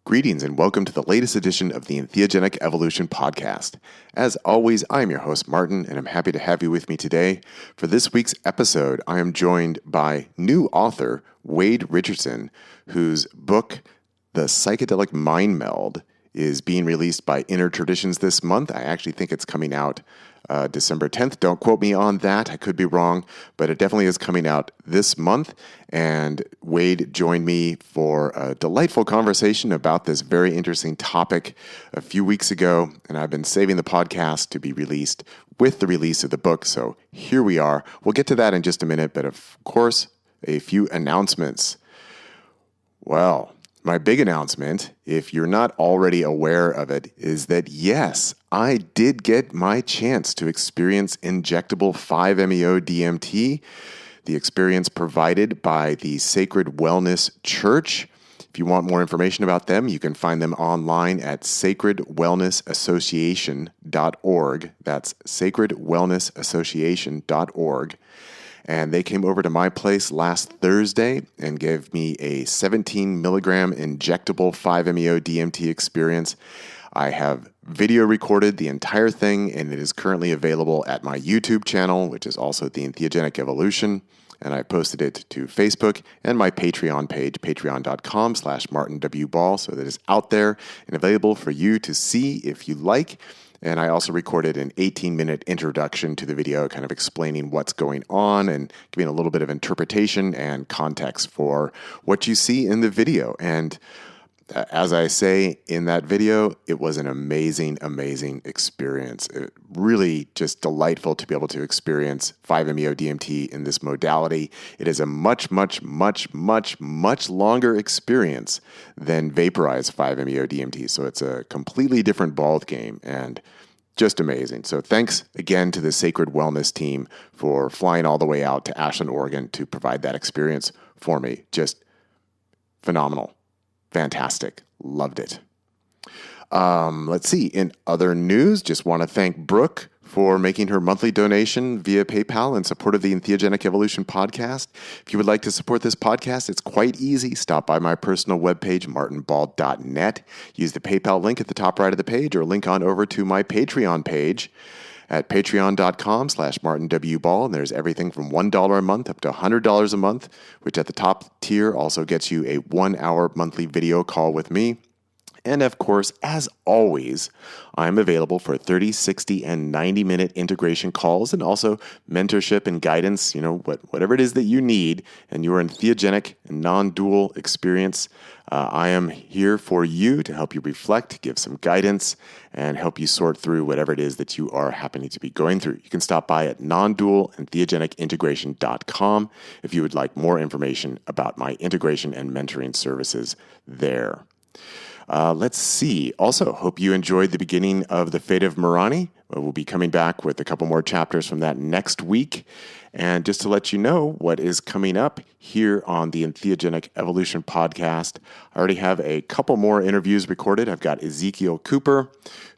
Greetings and welcome to the latest edition of the Entheogenic Evolution podcast. As always, I am your host, Martin, and I'm happy to have you with me today. For this week's episode, I am joined by new author Wade Richardson, whose book, The Psychedelic Mindmeld, is being released by Inner Traditions this month. I actually think it's coming out December 10th. Don't quote me on that. I could be wrong, but it definitely is coming out this month. And Wade joined me for a delightful conversation about this very interesting topic a few weeks ago. And I've been saving the podcast to be released with the release of the book. So here we are. We'll get to that in just a minute. But of course, a few announcements. Well, my big announcement, if you're not already aware of it, is that yes, I did get my chance to experience injectable 5-MeO-DMT, the experience provided by the Sacred Wellness Church. If you want more information about them, you can find them online at sacredwellnessassociation.org. That's sacredwellnessassociation.org. And they came over to my place last Thursday and gave me a 17 milligram injectable 5-MeO-DMT experience. I have video recorded the entire thing, and it is currently available at my YouTube channel, which is also the Entheogenic Evolution. And I posted it to Facebook and my Patreon page, patreon.com/MartinWBall, so that it's out there and available for you to see if you like. And I also recorded an 18-minute introduction to the video, kind of explaining what's going on and giving a little bit of interpretation and context for what you see in the video. And as I say in that video, it was an amazing, amazing experience. It really just delightful to be able to experience 5-MeO-DMT in this modality. It is a much, much, much, much, much longer experience than vaporized 5-MeO-DMT. So it's a completely different ball game and just amazing. So thanks again to the Sacred Wellness team for flying all the way out to Ashland, Oregon to provide that experience for me. Just phenomenal. Fantastic. Loved it. Let's see. In other news, just want to thank Brooke for making her monthly donation via PayPal in support of the Entheogenic Evolution podcast. If you would like to support this podcast, it's quite easy. Stop by my personal webpage, martinball.net. Use the PayPal link at the top right of the page or link on over to my Patreon page at patreon.com/MartinWBall. And there's everything from $1 a month up to $100 a month, which at the top tier also gets you a 1-hour monthly video call with me. And of course, as always, I'm available for 30, 60, and 90-minute integration calls and also mentorship and guidance, whatever it is that you need and your entheogenic and non-dual experience. I am here for you to help you reflect, give some guidance, and help you sort through whatever it is that you are happening to be going through. You can stop by at nondualentheogenicintegration.com if you would like more information about my integration and mentoring services there. Let's see. Also, hope you enjoyed the beginning of The Fate of Morani. We'll be coming back with a couple more chapters from that next week. And just to let you know what is coming up here on the Entheogenic Evolution podcast, I already have a couple more interviews recorded. I've got Ezekiel Cooper,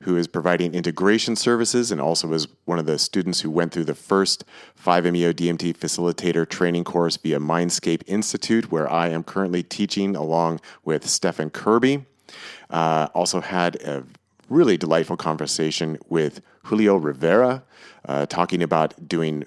who is providing integration services and also is one of the students who went through the first 5-MeO-DMT facilitator training course via Mindscape Institute, where I am currently teaching along with Stephen Kirby. Also had a really delightful conversation with Julio Rivera, talking about doing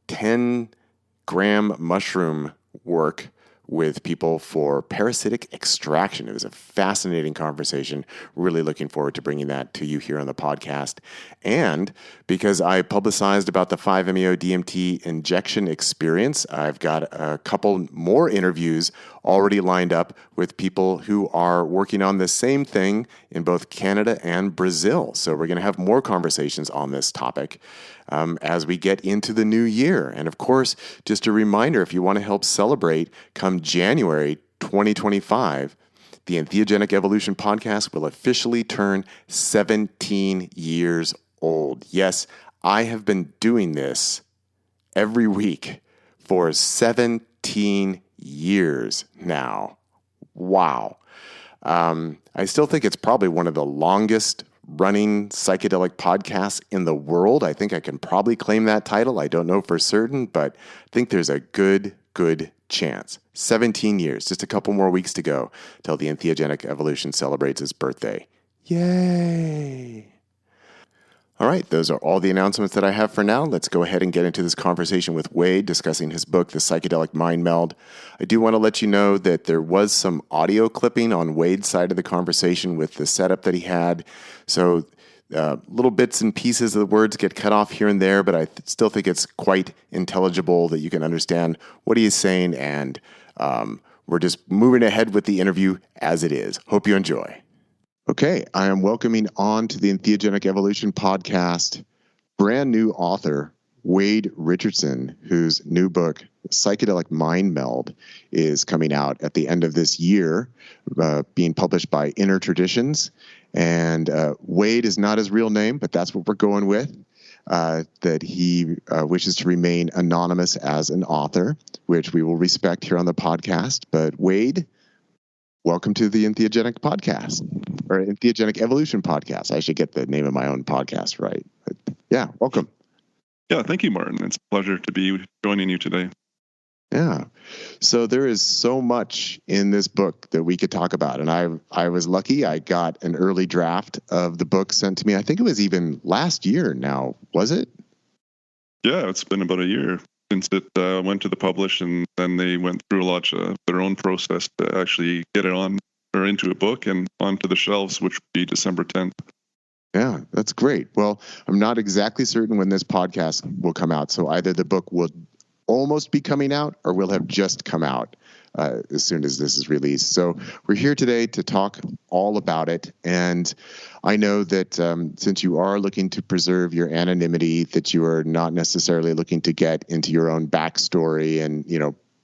10-gram mushroom work with people for parasitic extraction. It was a fascinating conversation. Really looking forward to bringing that to you here on the podcast. And because I publicized about the 5-MeO-DMT injection experience, I've got a couple more interviews already lined up with people who are working on the same thing in both Canada and Brazil. So we're going to have more conversations on this topic as we get into the new year. And of course, just a reminder, if you want to help celebrate, come January 2025, the Entheogenic Evolution podcast will officially turn 17 years old. Yes, I have been doing this every week for 17 years now. Wow. I still think it's probably one of the longest running psychedelic podcasts in the world. I think I can probably claim that title. I don't know for certain, but I think there's a good chance. 17 years, just a couple more weeks to go till the entheogenic evolution celebrates its birthday. Yay! All right, those are all the announcements that I have for now. Let's go ahead and get into this conversation with Wade discussing his book, The Psychedelic Mindmeld. I do want to let you know that there was some audio clipping on Wade's side of the conversation with the setup that he had. So little bits and pieces of the words get cut off here and there, but I still think it's quite intelligible that you can understand what he is saying, and we're just moving ahead with the interview as it is. Hope you enjoy. Okay, I am welcoming on to the Entheogenic Evolution podcast brand new author, Wade Richardson, whose new book, Psychedelic Mindmeld, is coming out at the end of this year, being published by Inner Traditions. And Wade is not his real name, but that's what we're going with, that he wishes to remain anonymous as an author, which we will respect here on the podcast. But Wade, welcome to the Entheogenic podcast, or Entheogenic Evolution podcast. I should get the name of my own podcast right. But yeah, welcome. Yeah, thank you, Martin. It's a pleasure to be joining you today. Yeah. So there is so much in this book that we could talk about. And I was lucky. I got an early draft of the book sent to me. I think it was even last year now, was it? Yeah, it's been about a year since it went to the publish, and then they went through a lot of their own process to actually get it on or into a book and onto the shelves, which would be December 10th. Yeah, that's great. Well, I'm not exactly certain when this podcast will come out. So either the book will almost be coming out or will have just come out as soon as this is released. So we're here today to talk all about it. And I know that since you are looking to preserve your anonymity, that you are not necessarily looking to get into your own backstory and,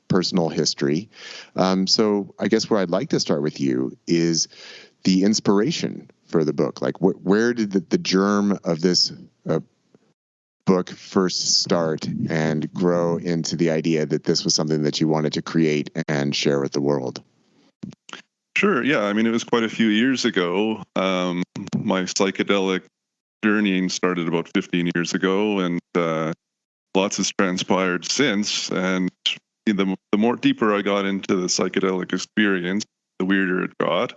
personal history. So I guess where I'd like to start with you is the inspiration for the book. Like, where did the germ of this book first start and grow into the idea that this was something that you wanted to create and share with the world? Sure. Yeah. I mean, it was quite a few years ago. My psychedelic journeying started about 15 years ago, and lots has transpired since. And the more deeper I got into the psychedelic experience, the weirder it got.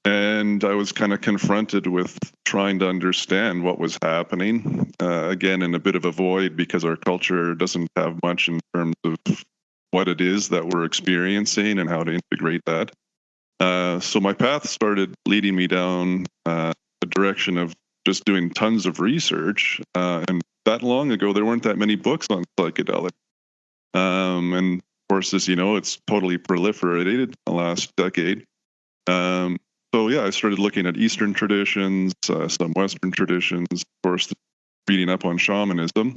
And I was kind of confronted with trying to understand what was happening, again, in a bit of a void, because our culture doesn't have much in terms of what it is that we're experiencing and how to integrate that. So my path started leading me down a direction of just doing tons of research. And that long ago, there weren't that many books on psychedelics. And of course, as you know, it's totally proliferated in the last decade. So yeah, I started looking at Eastern traditions, some Western traditions, of course, reading up on shamanism.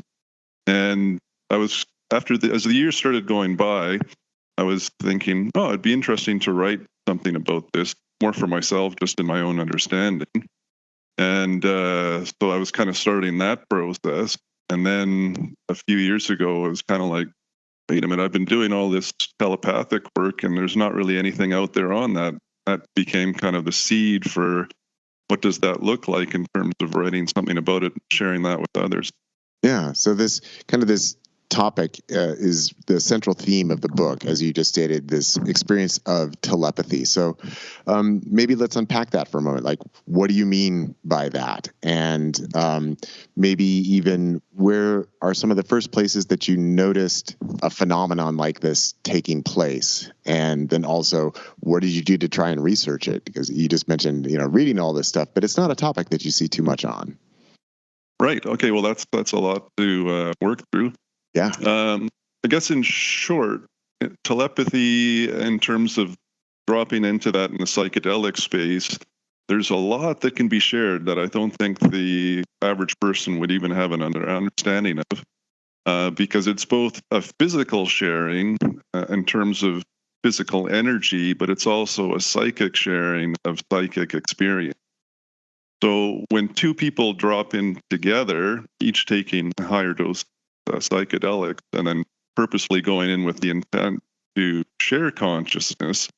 And I was, as the years started going by, I was thinking, it'd be interesting to write something about this, more for myself, just in my own understanding. And so I was kind of starting that process. And then a few years ago, it was kind of like, wait a minute, I've been doing all this telepathic work, and there's not really anything out there on that. That became kind of the seed for what does that look like in terms of writing something about it and sharing that with others. Yeah. So this topic is the central theme of the book, as you just stated, this experience of telepathy. So maybe let's unpack that for a moment. Like, what do you mean by that? And maybe even where are some of the first places that you noticed a phenomenon like this taking place? And then also, what did you do to try and research it? Because you just mentioned, reading all this stuff, but it's not a topic that you see too much on. Right. Okay. Well, that's a lot to work through. Yeah. I guess in short, telepathy, in terms of dropping into that in the psychedelic space, there's a lot that can be shared that I don't think the average person would even have an understanding of, because it's both a physical sharing in terms of physical energy, but it's also a psychic sharing of psychic experience. So when two people drop in together, each taking a higher dose psychedelics, and then purposely going in with the intent to share consciousness.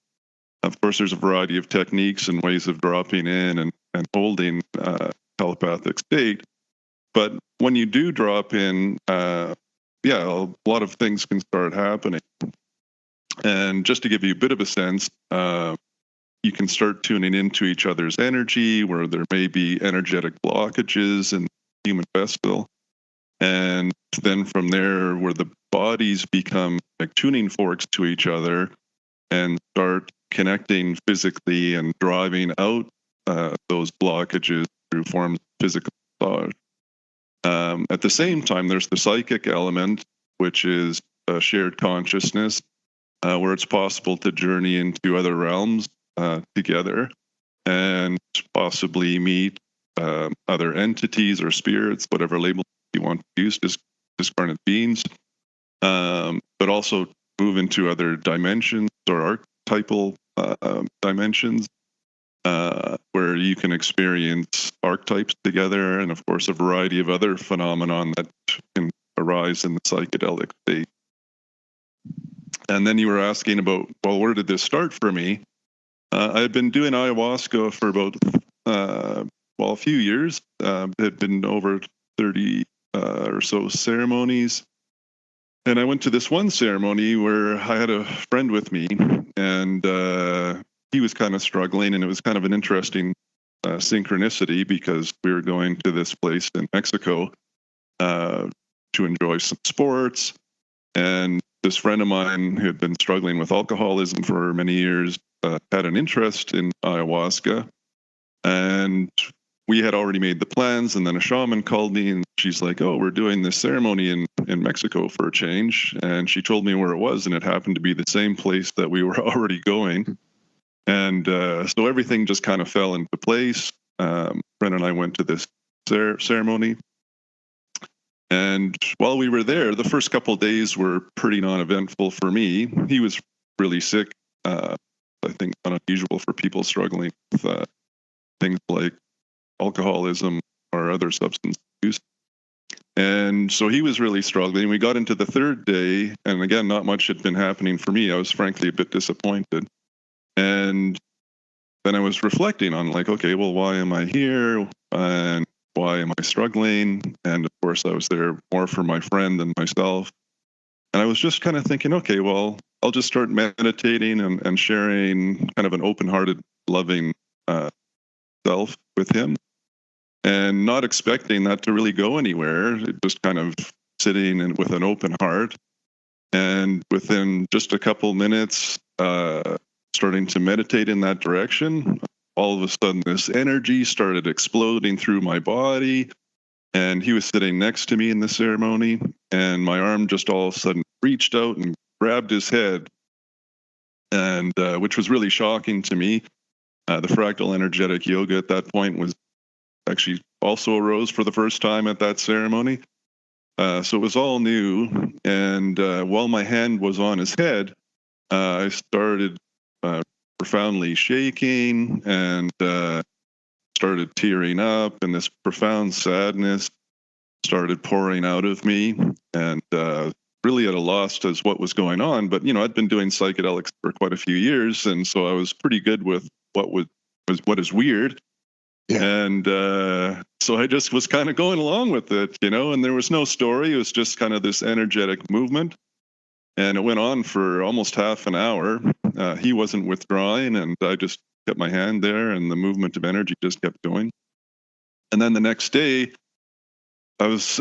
Of course, there's a variety of techniques and ways of dropping in and holding telepathic state. But when you do drop in, a lot of things can start happening. And just to give you a bit of a sense, you can start tuning into each other's energy, where there may be energetic blockages in the human vessel. And then from there, where the bodies become like tuning forks to each other and start connecting physically and driving out those blockages through forms of physical massage. At the same time, there's the psychic element, which is a shared consciousness, where it's possible to journey into other realms together and possibly meet other entities or spirits, whatever label you want to use, discarnate beings, but also move into other dimensions or archetypal dimensions, where you can experience archetypes together, and of course a variety of other phenomenon that can arise in the psychedelic state. And then you were asking about, well, where did this start for me? I had been doing ayahuasca for about a few years. It had been over 30 or so ceremonies. And I went to this one ceremony where I had a friend with me, and he was kind of struggling, and it was kind of an interesting synchronicity, because we were going to this place in Mexico to enjoy some sports. And this friend of mine who had been struggling with alcoholism for many years had an interest in ayahuasca. And we had already made the plans, and then a shaman called me, and she's like, "Oh, we're doing this ceremony in Mexico for a change." And she told me where it was, and it happened to be the same place that we were already going. And so everything just kind of fell into place. Brent and I went to this ceremony. And while we were there, the first couple of days were pretty non-eventful for me. He was really sick. I think not unusual for people struggling with things like alcoholism or other substance use. And so he was really struggling. We got into the third day, and again, not much had been happening for me. I was frankly a bit disappointed. And then I was reflecting on, like, okay, well, why am I here? And why am I struggling? And of course, I was there more for my friend than myself. And I was just kind of thinking, okay, well, I'll just start meditating and sharing kind of an open-hearted, loving self with him, and not expecting that to really go anywhere. Just kind of sitting with an open heart. And within just a couple minutes, starting to meditate in that direction, all of a sudden this energy started exploding through my body. And he was sitting next to me in the ceremony, and my arm just all of a sudden reached out and grabbed his head, and which was really shocking to me. The fractal energetic yoga at that point was actually also arose for the first time at that ceremony. So it was all new. And while my hand was on his head, I started profoundly shaking and started tearing up, and this profound sadness started pouring out of me, and really at a loss as what was going on. But, I'd been doing psychedelics for quite a few years, and so I was pretty good with what is weird. Yeah. And so I just was kind of going along with it, and there was no story. It was just kind of this energetic movement. And it went on for almost half an hour. He wasn't withdrawing, and I just kept my hand there, and the movement of energy just kept going. And then the next day, I was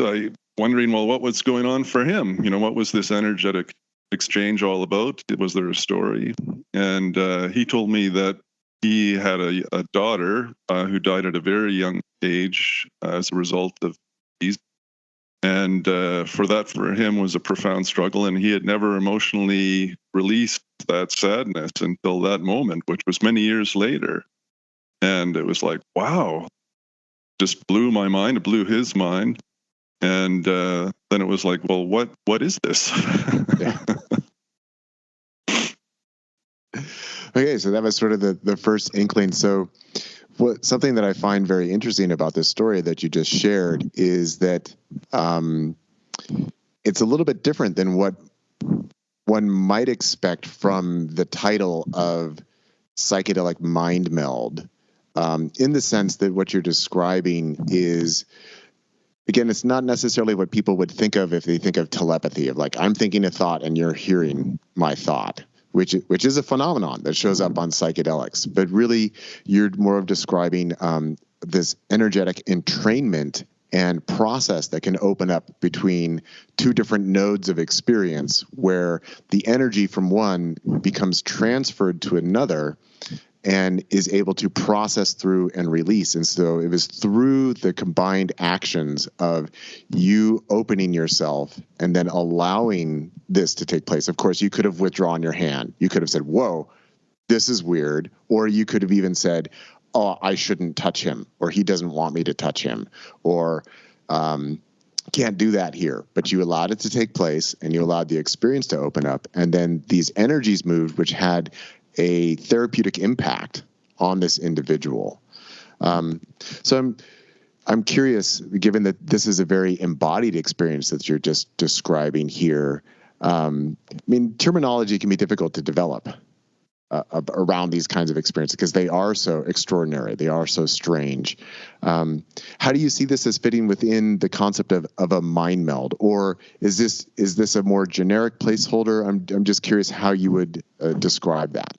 wondering, well, what was going on for him? What was this energetic exchange all about? Was there a story? And he told me that he had a daughter who died at a very young age as a result of these. And for him was a profound struggle, and he had never emotionally released that sadness until that moment, which was many years later. And it was like, wow, just blew my mind, it blew his mind. And then it was like, well, what is this? Okay, so that was sort of the first inkling. So something that I find very interesting about this story that you just shared is that it's a little bit different than what one might expect from the title of Psychedelic Mindmeld, in the sense that what you're describing is, again, it's not necessarily what people would think of if they think of telepathy, of like, I'm thinking a thought and you're hearing my thought, which is a phenomenon that shows up on psychedelics. But really, you're more of describing this energetic entrainment and process that can open up between two different nodes of experience, where the energy from one becomes transferred to another and is able to process through and release. And so it was through the combined actions of you opening yourself and then allowing this to take place. Of course, you could have withdrawn your hand. You could have said, whoa, this is weird. Or you could have even said, oh, I shouldn't touch him, or he doesn't want me to touch him, or can't do that here. But you allowed it to take place, and you allowed the experience to open up. And then these energies moved, which had a therapeutic impact on this individual. So I'm curious, given that this is a very embodied experience that you're just describing here. I mean, terminology can be difficult to develop around these kinds of experiences because they are so extraordinary. They are so strange. How do you see this as fitting within the concept of a mind meld? Or is this a more generic placeholder? I'm just curious how you would describe that.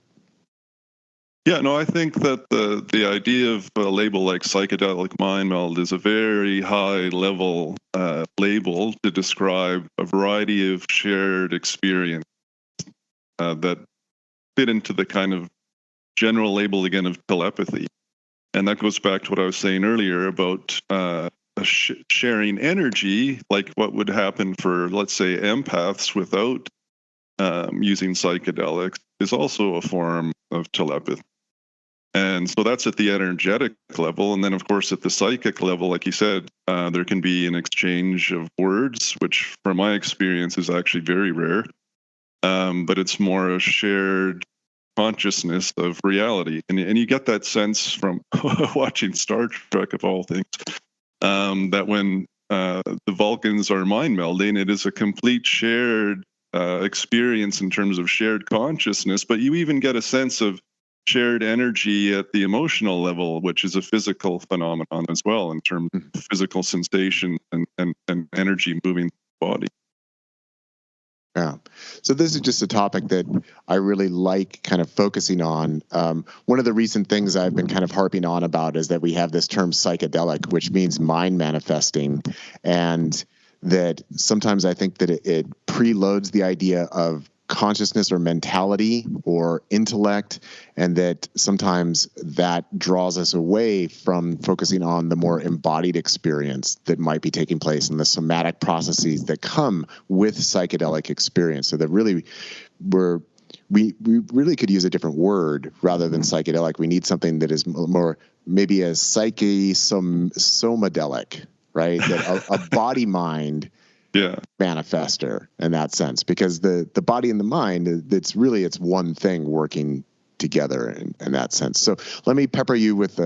Yeah, no, I think that the idea of a label like psychedelic mindmeld is a very high level label to describe a variety of shared experience that fit into the kind of general label again of telepathy. And that goes back to what I was saying earlier about sharing energy, like what would happen for, let's say, empaths without using psychedelics, is also a form of telepathy. And so that's at the energetic level. And then, of course, at the psychic level, like you said, there can be an exchange of words, which from my experience is actually very rare. But it's more a shared consciousness of reality. And you get that sense from watching Star Trek, of all things, that when the Vulcans are mind melding, it is a complete shared experience in terms of shared consciousness. But you even get a sense of shared energy at the emotional level, which is a physical phenomenon as well, in terms of physical sensation and energy moving the body. Yeah. So this is just a topic that I really like kind of focusing on. One of the recent things I've been kind of harping on about is that we have this term psychedelic, which means mind manifesting. And that sometimes I think that it preloads the idea of consciousness or mentality or intellect, and that sometimes that draws us away from focusing on the more embodied experience that might be taking place and the somatic processes that come with psychedelic experience. So that really we really could use a different word rather than psychedelic. We need something that is more maybe a somadelic, right? That a body mind manifester in that sense, because the body and the mind, it's one thing working together in that sense. So let me pepper you with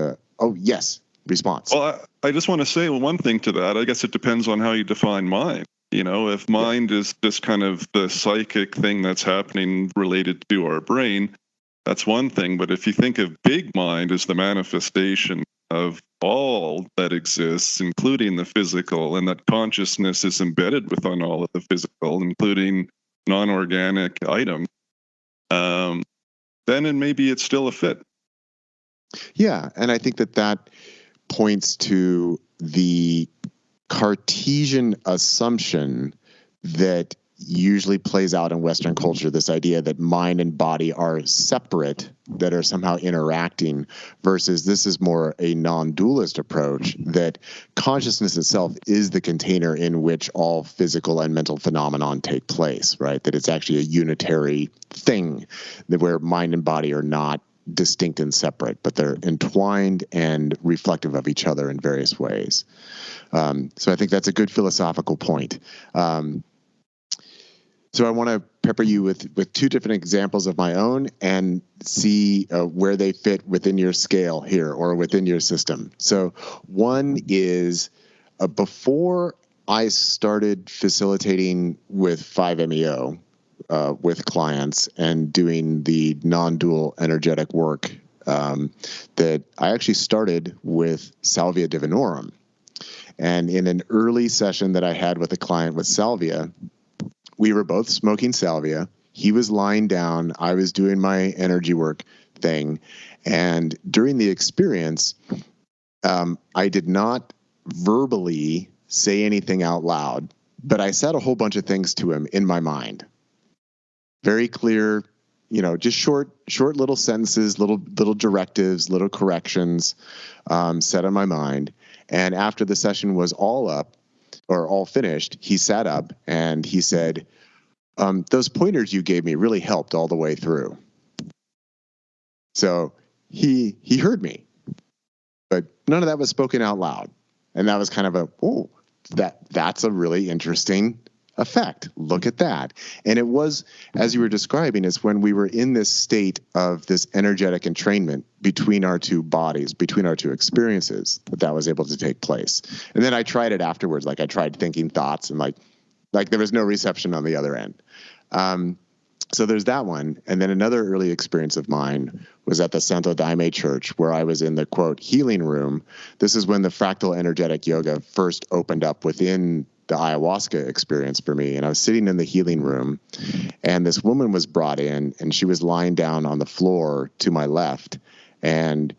response. Well, I just want to say one thing to that. I guess it depends on how you define mind. You know, if mind is this kind of the psychic thing that's happening related to our brain, that's one thing. But if you think of big mind as the manifestation of all that exists, including the physical, and that consciousness is embedded within all of the physical, including non-organic items, then maybe it's still a fit. Yeah, and I think that points to the Cartesian assumption that usually plays out in Western culture, this idea that mind and body are separate, that are somehow interacting, versus this is more a non-dualist approach, that consciousness itself is the container in which all physical and mental phenomenon take place, right? That it's actually a unitary thing, that where mind and body are not distinct and separate, but they're entwined and reflective of each other in various ways. So I think that's a good philosophical point. So I want to pepper you with two different examples of my own and see where they fit within your scale here or within your system. So one is before I started facilitating with 5-MeO with clients and doing the non-dual energetic work, that I actually started with Salvia divinorum. And in an early session that I had with a client with Salvia, we were both smoking salvia. He was lying down. I was doing my energy work thing. And during the experience, I did not verbally say anything out loud, but I said a whole bunch of things to him in my mind. Very clear, just short little sentences, little directives, little corrections set in my mind. And after the session was all finished, he sat up and he said, those pointers you gave me really helped all the way through. So he heard me, but none of that was spoken out loud. And that was kind of that's a really interesting effect. Look at that. And it was, as you were describing, is when we were in this state of this energetic entrainment between our two bodies, between our two experiences, that was able to take place. And then I tried it afterwards. Like I tried thinking thoughts and like there was no reception on the other end. So there's that one. And then another early experience of mine was at the Santo Daime Church, where I was in the, quote, healing room. This is when the fractal energetic yoga first opened up within the ayahuasca experience for me. And I was sitting in the healing room, and this woman was brought in, and she was lying down on the floor to my left. And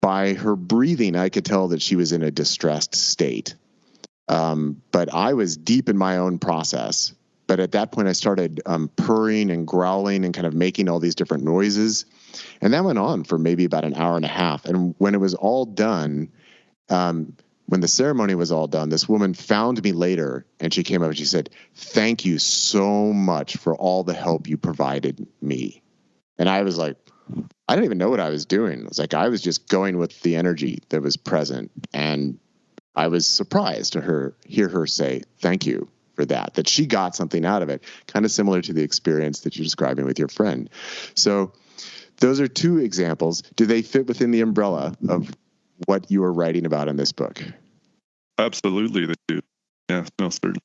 by her breathing, I could tell that she was in a distressed state. But I was deep in my own process. But at that point, I started purring and growling and kind of making all these different noises. And that went on for maybe about an hour and a half. And when it was all done, when the ceremony was all done, this woman found me later, and she came up and she said, "Thank you so much for all the help you provided me." And I was like, I didn't even know what I was doing. It was like I was just going with the energy that was present. And I was surprised to hear her say, "Thank you for that she got something out of it," kind of similar to the experience that you're describing with your friend. So those are two examples. Do they fit within the umbrella of what you are writing about in this book? Absolutely, they do. Yeah, no, certainly.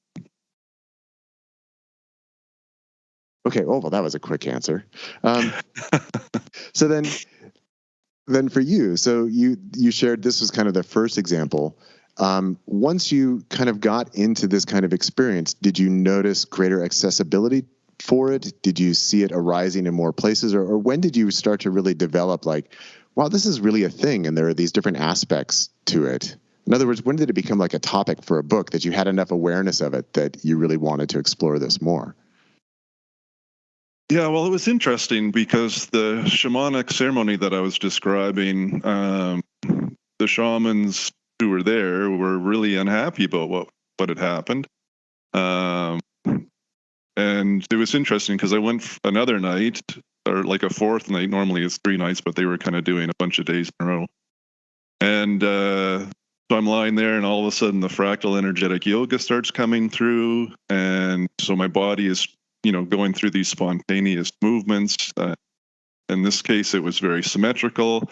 Okay, well, that was a quick answer. So then for you, so you shared this was kind of the first example. Once you kind of got into this kind of experience, did you notice greater accessibility for it? Did you see it arising in more places? Or when did you start to really develop like, wow, this is really a thing and there are these different aspects to it? In other words, when did it become like a topic for a book that you had enough awareness of it that you really wanted to explore this more? Yeah, well, it was interesting because the shamanic ceremony that I was describing, the shamans who were there were really unhappy about what had happened. And it was interesting because I went another night, or like a fourth night. Normally it's 3 nights, but they were kind of doing a bunch of days in a row. And so I'm lying there, and all of a sudden the fractal energetic yoga starts coming through. And so my body is, going through these spontaneous movements. In this case, it was very symmetrical.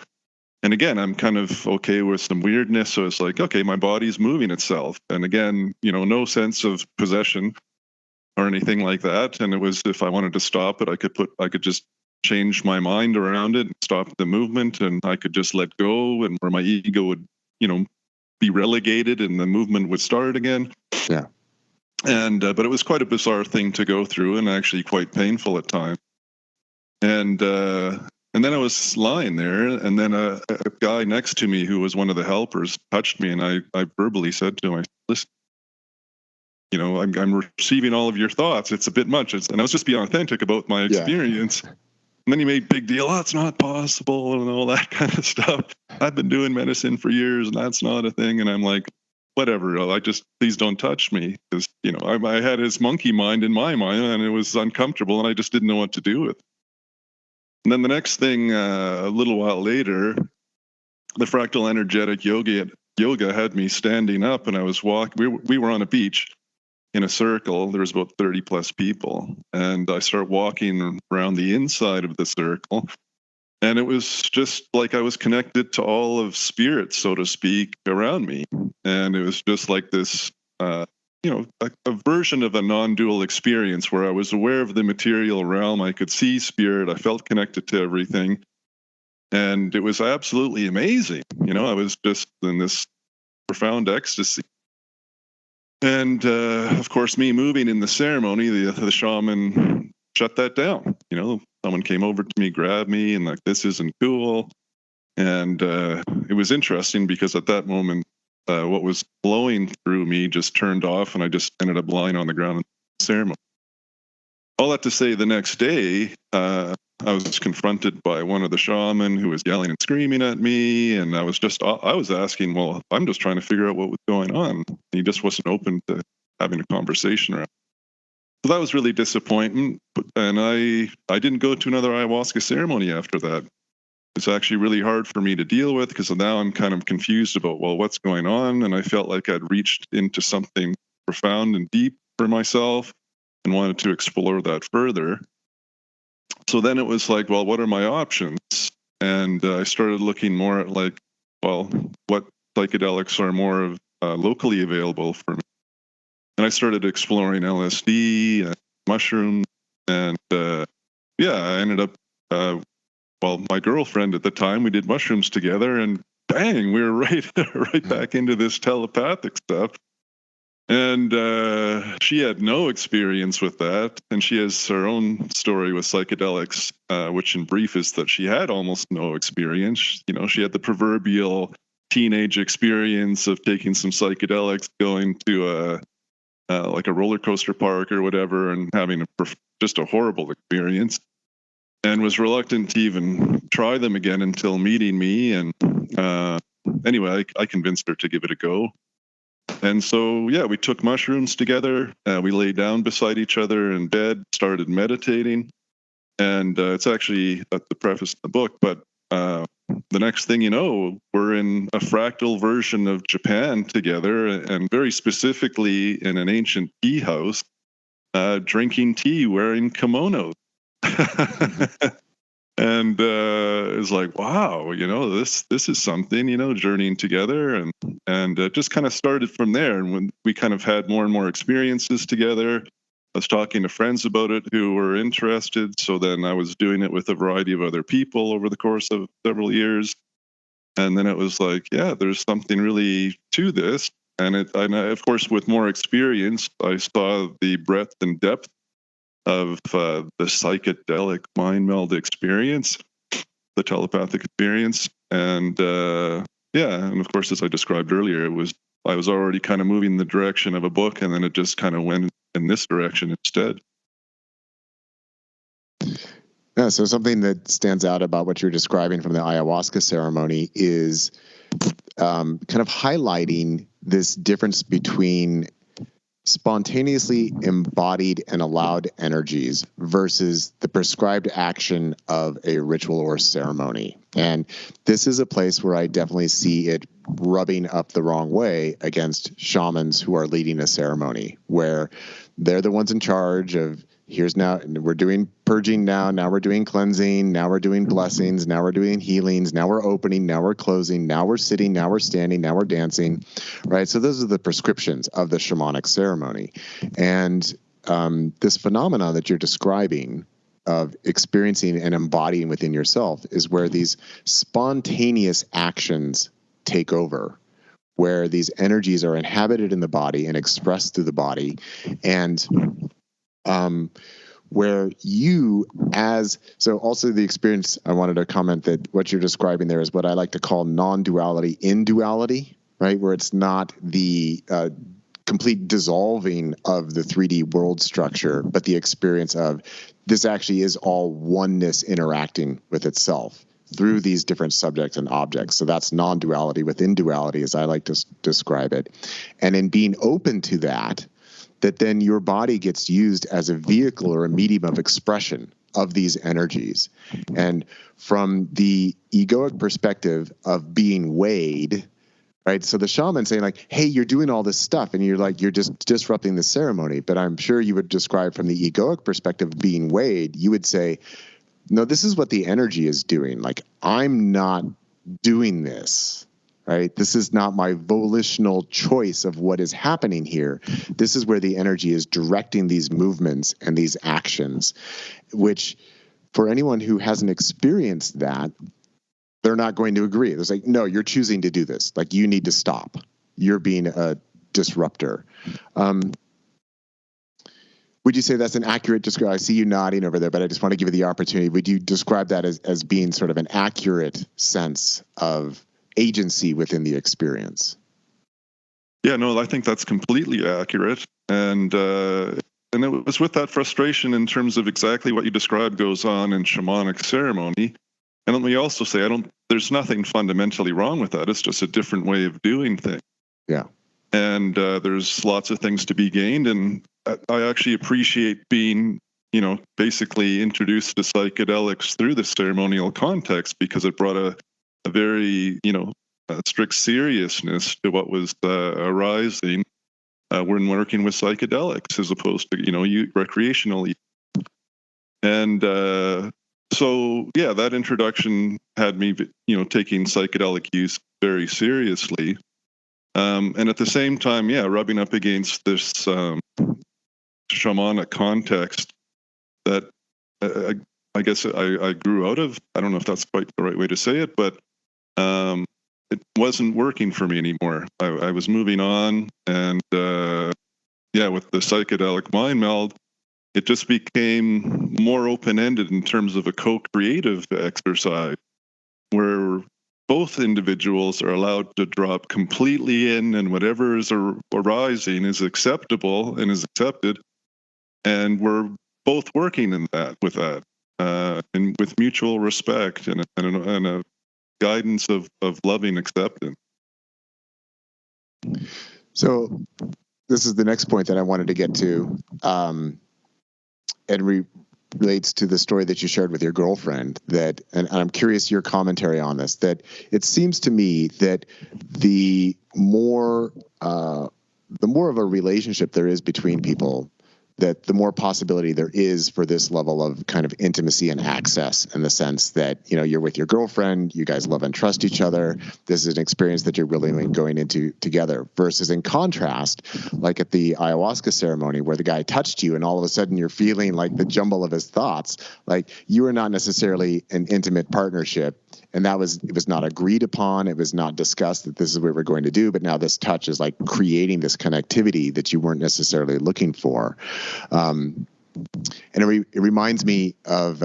And again, I'm kind of okay with some weirdness. So it's like, okay, my body's moving itself. And again, no sense of possession or anything like that. And it was, if I wanted to stop it, I could just change my mind around it and stop the movement, and I could just let go, and where my ego would, be relegated and the movement would start again. Yeah. And, but it was quite a bizarre thing to go through, and actually quite painful at times. And then I was lying there, and then a guy next to me who was one of the helpers touched me, and I verbally said to him, "Listen, I'm receiving all of your thoughts. It's a bit much." And I was just being authentic about my experience. Yeah. And then he made a big deal. "Oh, it's not possible," and all that kind of stuff. "I've been doing medicine for years, and that's not a thing." And I'm like, whatever. Please don't touch me. Because, I had his monkey mind in my mind, and it was uncomfortable, and I just didn't know what to do with it. And then the next thing, a little while later, the fractal energetic yoga had me standing up, and I was walking. We were on a beach in a circle. There was about 30 plus people, and I start walking around the inside of the circle, and it was just like I was connected to all of spirit, so to speak, around me. And it was just like this, a version of a non-dual experience where I was aware of the material realm. I could see spirit. I felt connected to everything. And it was absolutely amazing. I was just in this profound ecstasy. And of course, me moving in the ceremony, the shaman shut that down. Someone came over to me, grabbed me, and like, this isn't cool. And it was interesting because at that moment, what was flowing through me just turned off, and I just ended up lying on the ground in the ceremony. All that to say, the next day, I was confronted by one of the shaman who was yelling and screaming at me, and I was asking, well, I'm just trying to figure out what was going on. He just wasn't open to having a conversation around. So that was really disappointing, and I didn't go to another ayahuasca ceremony after that. It's actually really hard for me to deal with because now I'm kind of confused about, well, what's going on? And I felt like I'd reached into something profound and deep for myself and wanted to explore that further. So then it was like, well, what are my options? And I started looking more at like, well, what psychedelics are more locally available for me. And I started exploring LSD and mushrooms. And I ended up, my girlfriend at the time, we did mushrooms together, and bang, we were right back into this telepathic stuff. And she had no experience with that. And she has her own story with psychedelics, which in brief is that she had almost no experience. She had the proverbial teenage experience of taking some psychedelics, going to like a roller coaster park or whatever, and having just a horrible experience, and was reluctant to even try them again until meeting me. And anyway, I convinced her to give it a go. And so, we took mushrooms together. We lay down beside each other in bed, started meditating. And it's actually at the preface of the book, but the next thing you know, we're in a fractal version of Japan together, and very specifically in an ancient tea house, drinking tea, wearing kimonos. And it's like, wow, this is something, journeying together, and it just kind of started from there. And when we kind of had more and more experiences together, I was talking to friends about it who were interested. So then I was doing it with a variety of other people over the course of several years. And then it was like, there's something really to this. And of course, with more experience, I saw the breadth and depth of the psychedelic mind meld experience, the telepathic experience. And and of course, as I described earlier, I was already kind of moving in the direction of a book, and then it just kind of went in this direction instead. Yeah, so something that stands out about what you're describing from the ayahuasca ceremony is kind of highlighting this difference between spontaneously embodied and allowed energies versus the prescribed action of a ritual or ceremony. And this is a place where I definitely see it rubbing up the wrong way against shamans who are leading a ceremony, where they're the ones in charge of, here's now, we're doing purging now we're doing cleansing, now we're doing blessings, now we're doing healings, now we're opening, now we're closing, now we're sitting, now we're standing, now we're dancing, right? So those are the prescriptions of the shamanic ceremony. And this phenomenon that you're describing of experiencing and embodying within yourself is where these spontaneous actions take over, where these energies are inhabited in the body and expressed through the body, and where you so also the experience, I wanted to comment that what you're describing there is what I like to call non-duality in duality, right? Where it's not the complete dissolving of the 3D world structure, but the experience of this actually is all oneness interacting with itself through these different subjects and objects. So that's non-duality within duality, as I like to describe it. And in being open to that then your body gets used as a vehicle or a medium of expression of these energies. And from the egoic perspective of being weighed, right? So the shaman saying like, hey, you're doing all this stuff, and you're like, you're just disrupting the ceremony. But I'm sure you would describe from the egoic perspective of being weighed, you would say, no, this is what the energy is doing. Like, I'm not doing this. Right? This is not my volitional choice of what is happening here. This is where the energy is directing these movements and these actions, which for anyone who hasn't experienced that, they're not going to agree. It's like, no, you're choosing to do this. Like, you need to stop. You're being a disruptor. Would you say that's an accurate description? I see you nodding over there, but I just want to give you the opportunity. Would you describe that as being sort of an accurate sense of agency within the experience? Yeah, no, I think that's completely accurate. And it was with that frustration in terms of exactly what you described goes on in shamanic ceremony. And let me also say, there's nothing fundamentally wrong with that. It's just a different way of doing things. Yeah. And there's lots of things to be gained. And I actually appreciate being, basically introduced to psychedelics through the ceremonial context, because it brought a very, a strict seriousness to what was arising when working with psychedelics, as opposed to, recreationally. And so, yeah, that introduction had me, taking psychedelic use very seriously. And at the same time, yeah, rubbing up against this shamanic context that I guess I grew out of. I don't know if that's quite the right way to say it, but it wasn't working for me anymore. I was moving on, and with the psychedelic mind meld, it just became more open-ended in terms of a co-creative exercise where both individuals are allowed to drop completely in, and whatever is arising is acceptable and is accepted. And we're both working in that, with that, and with mutual respect and a guidance of loving acceptance. So this is the next point that I wanted to get to, and relates to the story that you shared with your girlfriend. And I'm curious your commentary on this. That it seems to me that the more of a relationship there is between people, that the more possibility there is for this level of kind of intimacy and access, in the sense that, you're with your girlfriend, you guys love and trust each other. This is an experience that you're really going into together, versus in contrast, like at the ayahuasca ceremony where the guy touched you and all of a sudden you're feeling like the jumble of his thoughts. Like, you are not necessarily an intimate partnership. And it was not agreed upon. It was not discussed that this is what we're going to do. But now this touch is like creating this connectivity that you weren't necessarily looking for. And it reminds me of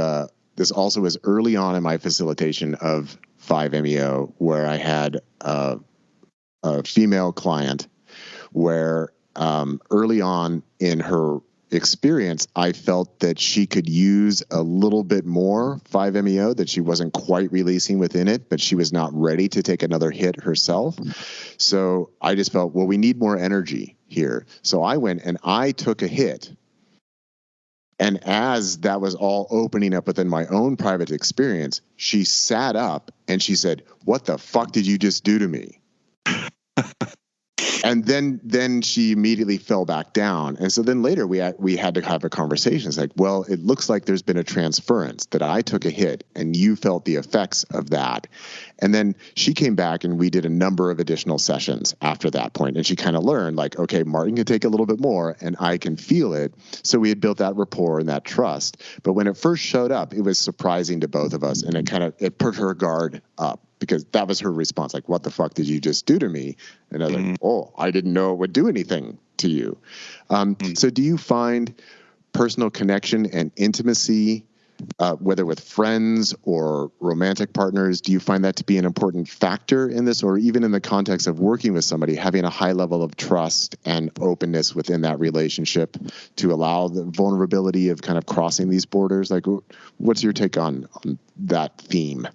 this also was early on in my facilitation of 5-MeO, where I had a female client where early on in her experience, I felt that she could use a little bit more 5-MeO, that she wasn't quite releasing within it, but she was not ready to take another hit herself. So I just felt, well, we need more energy here. So I went and I took a hit. And as that was all opening up within my own private experience, she sat up and she said, "What the fuck did you just do to me?" And then she immediately fell back down. And so then later we had to have a conversation. It's like, well, it looks like there's been a transference, that I took a hit and you felt the effects of that. And then she came back and we did a number of additional sessions after that point. And she kind of learned, like, okay, Martin can take a little bit more and I can feel it. So we had built that rapport and that trust. But when it first showed up, it was surprising to both of us. And it put her guard up, because that was her response. Like, what the fuck did you just do to me? And I was like, oh, I didn't know it would do anything to you. So do you find personal connection and intimacy, whether with friends or romantic partners, do you find that to be an important factor in this, or even in the context of working with somebody, having a high level of trust and openness within that relationship to allow the vulnerability of kind of crossing these borders? Like, what's your take on that theme?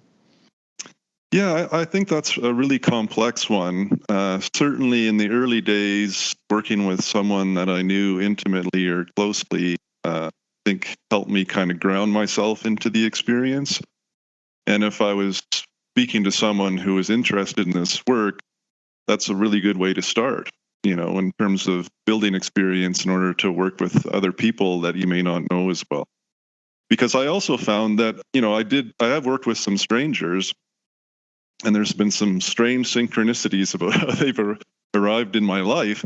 Yeah, I think that's a really complex one. Certainly in the early days, working with someone that I knew intimately or closely, I think helped me kind of ground myself into the experience. And if I was speaking to someone who was interested in this work, that's a really good way to start, in terms of building experience in order to work with other people that you may not know as well. Because I also found that, I have worked with some strangers, and there's been some strange synchronicities about how they've arrived in my life.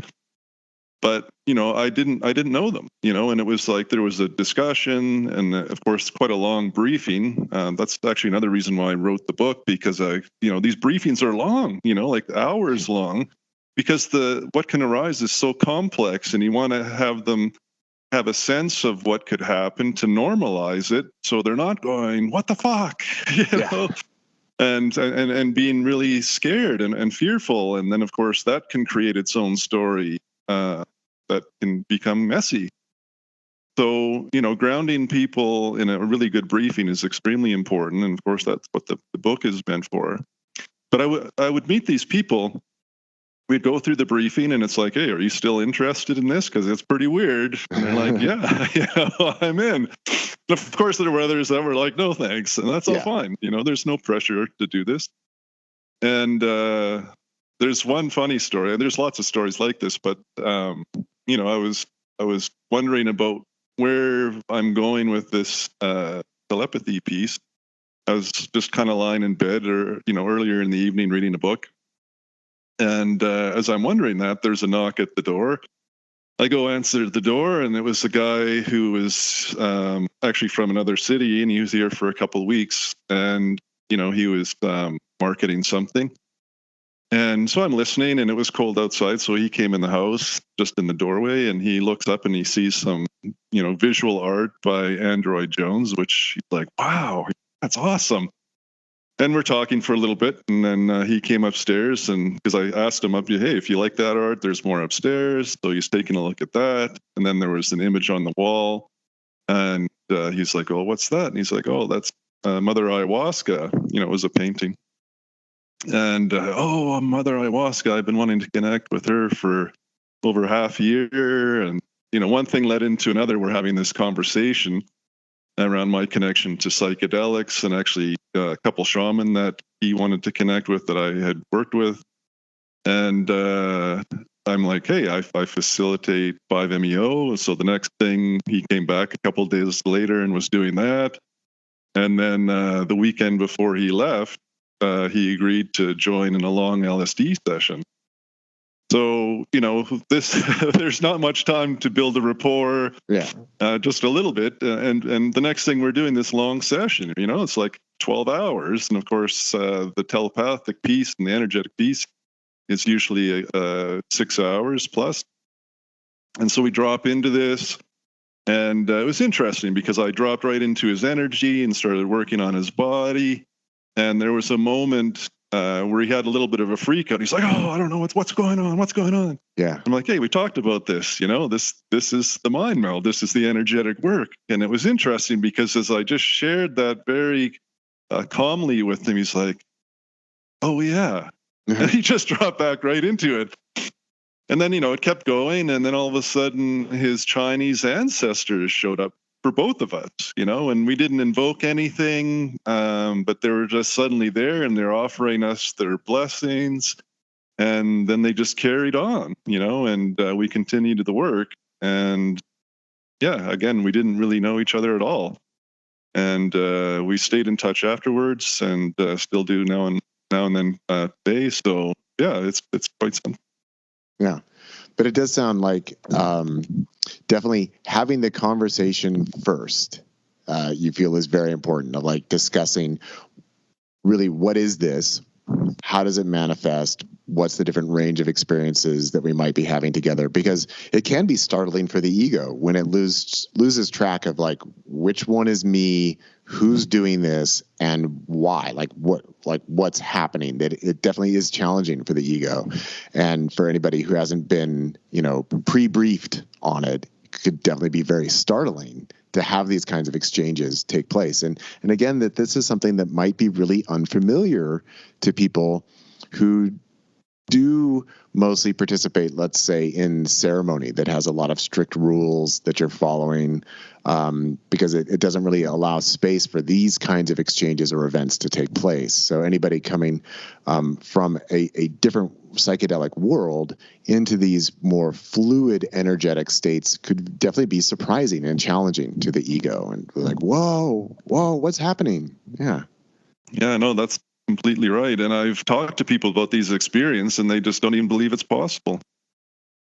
But, I didn't know them, and it was like there was a discussion and, of course, quite a long briefing. That's actually another reason why I wrote the book, because these briefings are long, like hours long, because what can arise is so complex, and you want to have them have a sense of what could happen to normalize it, so they're not going, "What the fuck," know, and being really scared and fearful, and then of course that can create its own story that can become messy. So, grounding people in a really good briefing is extremely important, and of course that's what the book is meant for. But I would meet these people. We'd go through the briefing, and it's like, "Hey, are you still interested in this? Because it's pretty weird." And they're like, "Yeah, I'm in." And of course, there were others that were like, "No, thanks," and that's all fine. There's no pressure to do this. And there's one funny story, and there's lots of stories like this. But I was wondering about where I'm going with this telepathy piece. I was just kind of lying in bed, or earlier in the evening, reading a book. And as I'm wondering that, there's a knock at the door. I go answer the door, and it was a guy who was actually from another city, and he was here for a couple of weeks. And he was marketing something. And so I'm listening, and it was cold outside, so he came in the house, just in the doorway, and he looks up and he sees some visual art by Android Jones, which he's like, "Wow, that's awesome." And we're talking for a little bit, and then he came upstairs, and because I asked him up, "Hey, if you like that art, there's more upstairs." So he's taking a look at that, and then there was an image on the wall, and he's like, "Oh, what's that?" And he's like, "Oh, that's Mother Ayahuasca." It was a painting. And Mother Ayahuasca, I've been wanting to connect with her for over half a year, and one thing led into another. We're having this conversation around my connection to psychedelics, and actually a couple shaman that he wanted to connect with that I had worked with. And I'm like, "Hey, I facilitate 5-MeO." So the next thing, he came back a couple of days later and was doing that. And then the weekend before he left, he agreed to join in a long LSD session. So, this there's not much time to build a rapport. Just a little bit. And the next thing, we're doing this long session, it's like 12 hours. And of course, the telepathic piece and the energetic piece is usually 6 hours plus. And so we drop into this. And it was interesting because I dropped right into his energy and started working on his body. And there was a moment where he had a little bit of a freak out. He's like, "Oh, I don't know what's going on. What's going on?" Yeah. I'm like, "Hey, we talked about this. This is the mind meld. This is the energetic work." And it was interesting because as I just shared that very calmly with him, he's like, "Oh yeah," and he just dropped back right into it. And then it kept going, and then all of a sudden, his Chinese ancestors showed up for both of us, and we didn't invoke anything, but they were just suddenly there, and they're offering us their blessings. And then they just carried on, and we continued the work. And yeah, again, we didn't really know each other at all. And we stayed in touch afterwards, and still do now and then today. So yeah, it's quite something. Yeah. But it does sound like definitely having the conversation first, you feel is very important, of like discussing really what is this? How does it manifest? What's the different range of experiences that we might be having together? Because it can be startling for the ego when it loses track of like, which one is me, who's doing this, and why, what's happening. That it definitely is challenging for the ego. And for anybody who hasn't been, pre-briefed on it, could definitely be very startling to have these kinds of exchanges take place. And again, that this is something that might be really unfamiliar to people who do mostly participate, let's say, in ceremony that has a lot of strict rules that you're following, because it doesn't really allow space for these kinds of exchanges or events to take place. So anybody coming from a different psychedelic world into these more fluid energetic states could definitely be surprising and challenging to the ego. And like, whoa, what's happening? Yeah. Yeah, no, that's completely right. And I've talked to people about these experiences, and they just don't even believe it's possible.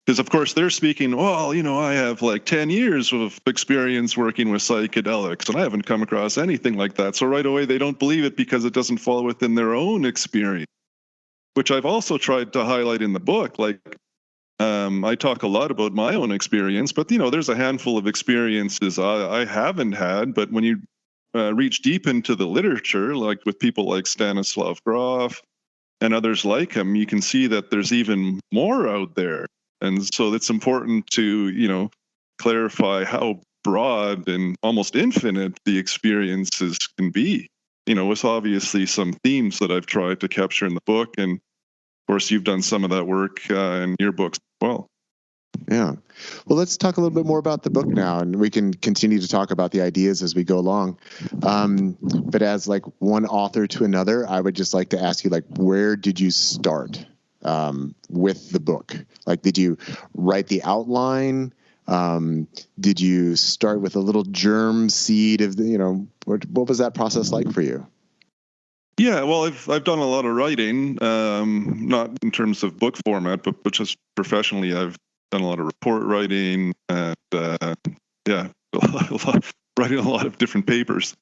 Because, of course, they're speaking, "Well, I have like 10 years of experience working with psychedelics, and I haven't come across anything like that." So right away, they don't believe it because it doesn't fall within their own experience, which I've also tried to highlight in the book. Like, I talk a lot about my own experience, but there's a handful of experiences I haven't had. But when you reach deep into the literature, like with people like Stanislav Grof and others like him, you can see that there's even more out there. And so it's important to, clarify how broad and almost infinite the experiences can be. With obviously some themes that I've tried to capture in the book. And of course, you've done some of that work in your books as well. Yeah. Well, let's talk a little bit more about the book now, and we can continue to talk about the ideas as we go along. But as like one author to another, I would just like to ask you, like, where did you start with the book? Like, did you write the outline? Did you start with a little germ seed of what was that process like for you? Yeah, well, I've done a lot of writing, not in terms of book format, but just professionally. I've done a lot of report writing and writing a lot of different papers.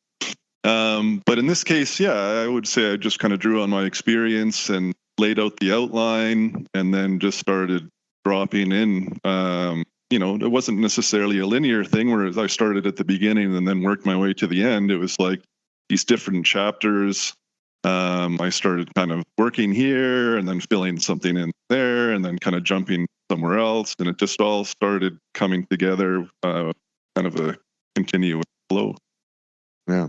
But in this case, I would say I just kind of drew on my experience and laid out the outline, and then just started dropping in. It wasn't necessarily a linear thing where I started at the beginning and then worked my way to the end. It was like these different chapters. I started kind of working here and then filling something in there and then kind of jumping somewhere else. And it just all started coming together, kind of a continuous flow. Yeah.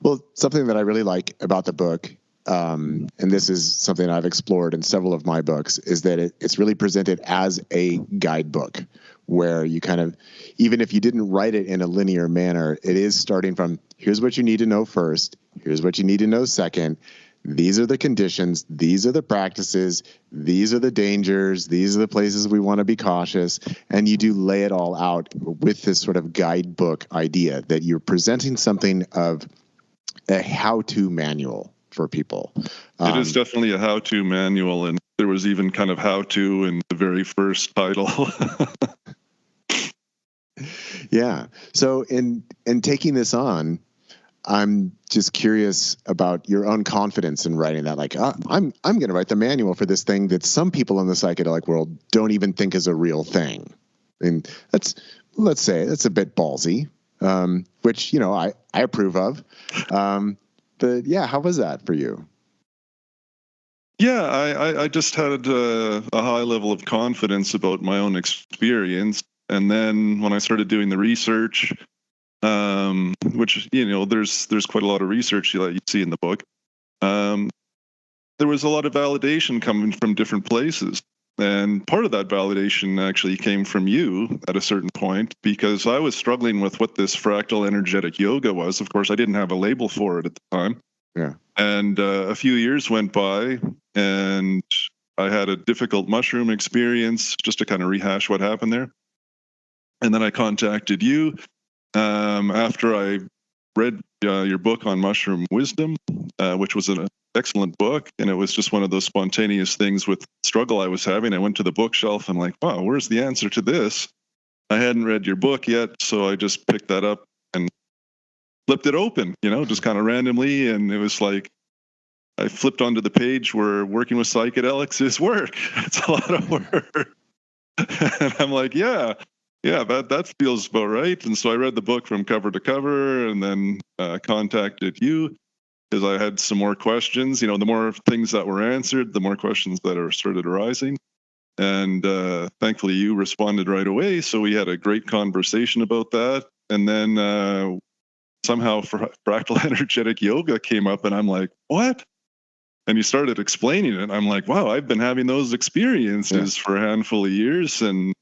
Well, something that I really like about the book, and this is something I've explored in several of my books, is that it's really presented as a guidebook where you kind of, even if you didn't write it in a linear manner, it is starting from, here's what you need to know first, here's what you need to know second, these are the conditions, these are the practices, these are the dangers, these are the places we want to be cautious, and you do lay it all out with this sort of guidebook idea that you're presenting something of a how-to manual for people. It is definitely a how-to manual, and there was even kind of how-to in the very first title. Yeah. So in taking this on, I'm just curious about your own confidence in writing that. Like, I'm going to write the manual for this thing that some people in the psychedelic world don't even think is a real thing. And let's say that's a bit ballsy, which I approve of. But yeah, how was that for you? Yeah, I just had a high level of confidence about my own experience. And then when I started doing the research, which, there's quite a lot of research you see in the book, there was a lot of validation coming from different places. And part of that validation actually came from you at a certain point, because I was struggling with what this fractal energetic yoga was. Of course, I didn't have a label for it at the time. Yeah. And a few years went by, and I had a difficult mushroom experience, just to kind of rehash what happened there. And then I contacted you after I read your book on mushroom wisdom, which was an excellent book. And it was just one of those spontaneous things with struggle I was having. I went to the bookshelf and like, wow, where's the answer to this? I hadn't read your book yet, so I just picked that up and flipped it open, just kind of randomly. And it was like, I flipped onto the page where working with psychedelics is work. It's a lot of work. And I'm like, yeah, that feels about right. And so I read the book from cover to cover, and then contacted you because I had some more questions. The more things that were answered, the more questions that started arising. And thankfully, you responded right away. So we had a great conversation about that. And then somehow fractal energetic yoga came up, and I'm like, what? And you started explaining it. I'm like, wow, I've been having those experiences for a handful of years, and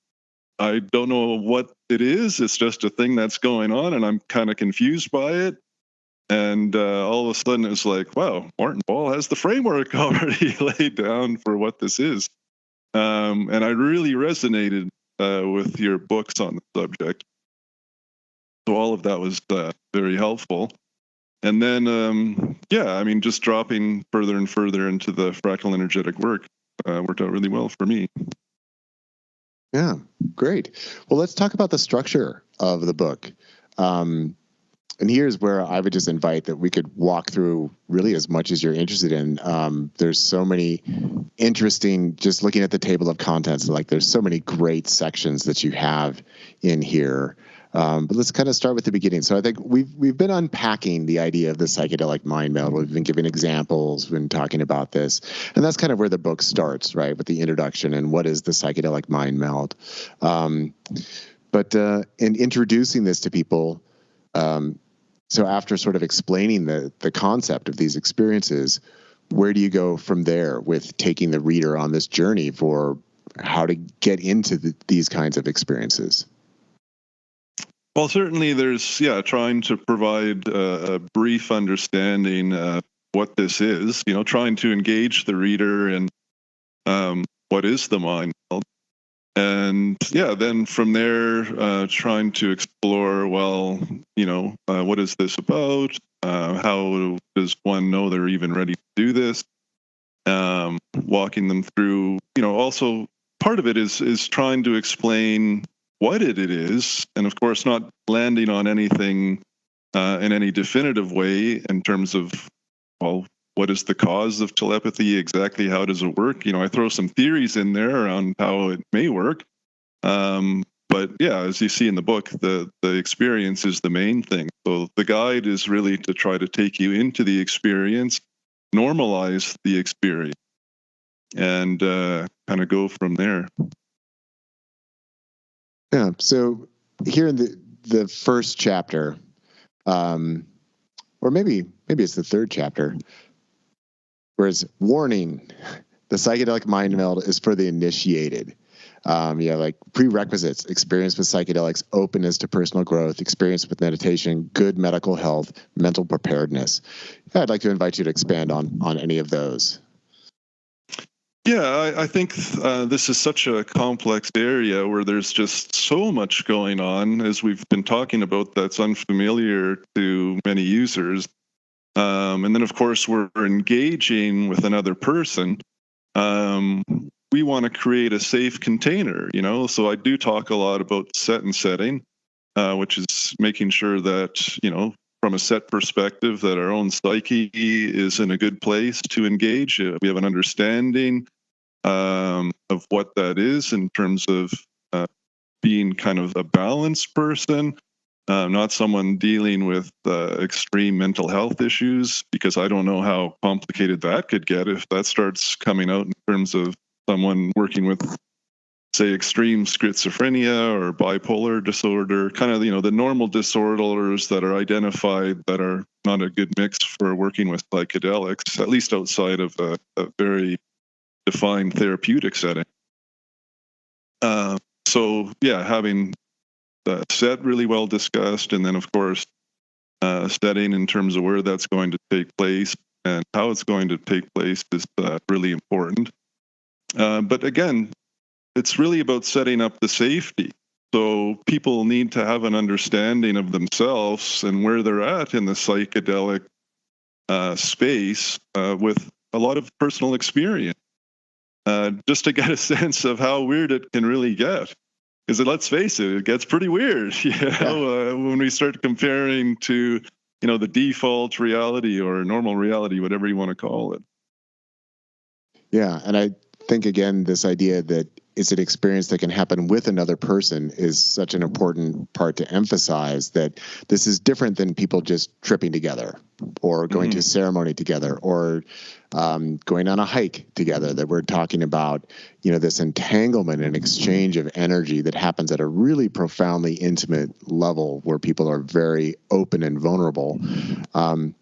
I don't know what it is. It's just a thing that's going on, and I'm kind of confused by it. And all of a sudden, it's like, wow, Martin Ball has the framework already laid down for what this is. And I really resonated with your books on the subject. So all of that was very helpful. And then, just dropping further and further into the fractal energetic work worked out really well for me. Yeah, great. Well, let's talk about the structure of the book. And here's where I would just invite that we could walk through really as much as you're interested in. There's so many interesting, just looking at the table of contents, like there's so many great sections that you have in here. But let's kind of start with the beginning. So I think we've been unpacking the idea of the psychedelic mind meld. We've been giving examples, been talking about this, and that's kind of where the book starts, right, with the introduction and what is the psychedelic mind meld. But in introducing this to people, so after sort of explaining the concept of these experiences, where do you go from there with taking the reader on this journey for how to get into these kinds of experiences? Well, certainly there's, trying to provide a brief understanding of what this is, trying to engage the reader in what is the mind meld. And then from there, trying to explore, well, what is this about? How does one know they're even ready to do this? Walking them through, also part of it is trying to explain what it is, and of course not landing on anything in any definitive way in terms of, well, what is the cause of telepathy? Exactly how does it work? I throw some theories in there around how it may work. But as you see in the book, the experience is the main thing. So the guide is really to try to take you into the experience, normalize the experience, and kind of go from there. Yeah. So here in the first chapter, or maybe it's the third chapter, whereas warning, the psychedelic mind meld is for the initiated. Like prerequisites: experience with psychedelics, openness to personal growth, experience with meditation, good medical health, mental preparedness. I'd like to invite you to expand on any of those. Yeah, I think this is such a complex area where there's just so much going on, as we've been talking about, that's unfamiliar to many users. And then, of course, we're engaging with another person. We want to create a safe container, so I do talk a lot about set and setting, which is making sure that, from a set perspective, that our own psyche is in a good place to engage. We have an understanding of what that is in terms of being kind of a balanced person, not someone dealing with extreme mental health issues, because I don't know how complicated that could get if that starts coming out in terms of someone working with, say, extreme schizophrenia or bipolar disorder, kind of, the normal disorders that are identified that are not a good mix for working with psychedelics, at least outside of a very defined therapeutic setting. Having the set really well discussed, and then, of course, setting in terms of where that's going to take place and how it's going to take place is really important. But again, it's really about setting up the safety. So people need to have an understanding of themselves and where they're at in the psychedelic space with a lot of personal experience, just to get a sense of how weird it can really get. Because let's face it gets pretty weird, when we start comparing to, the default reality or normal reality, whatever you want to call it. Yeah, and I think, again, this idea that it's an experience that can happen with another person is such an important part to emphasize, that this is different than people just tripping together or going to a ceremony together or going on a hike together, that we're talking about, this entanglement and exchange of energy that happens at a really profoundly intimate level where people are very open and vulnerable. I'm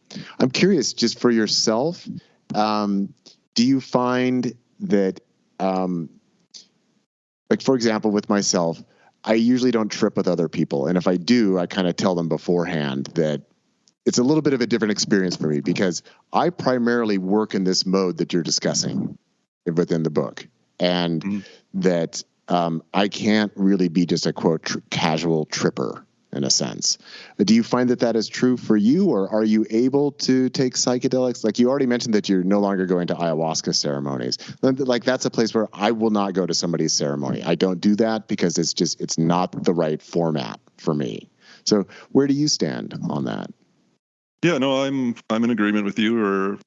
curious, just for yourself, do you find that, like, for example, with myself, I usually don't trip with other people. And if I do, I kind of tell them beforehand that it's a little bit of a different experience for me, because I primarily work in this mode that you're discussing within the book. And that I can't really be just a, quote, casual tripper, in a sense. Do you find that is true for you, or are you able to take psychedelics? Like, you already mentioned that you're no longer going to ayahuasca ceremonies. Like, that's a place where I will not go to somebody's ceremony. I don't do that because it's not the right format for me. So where do you stand on that? Yeah, no, I'm in agreement with you, or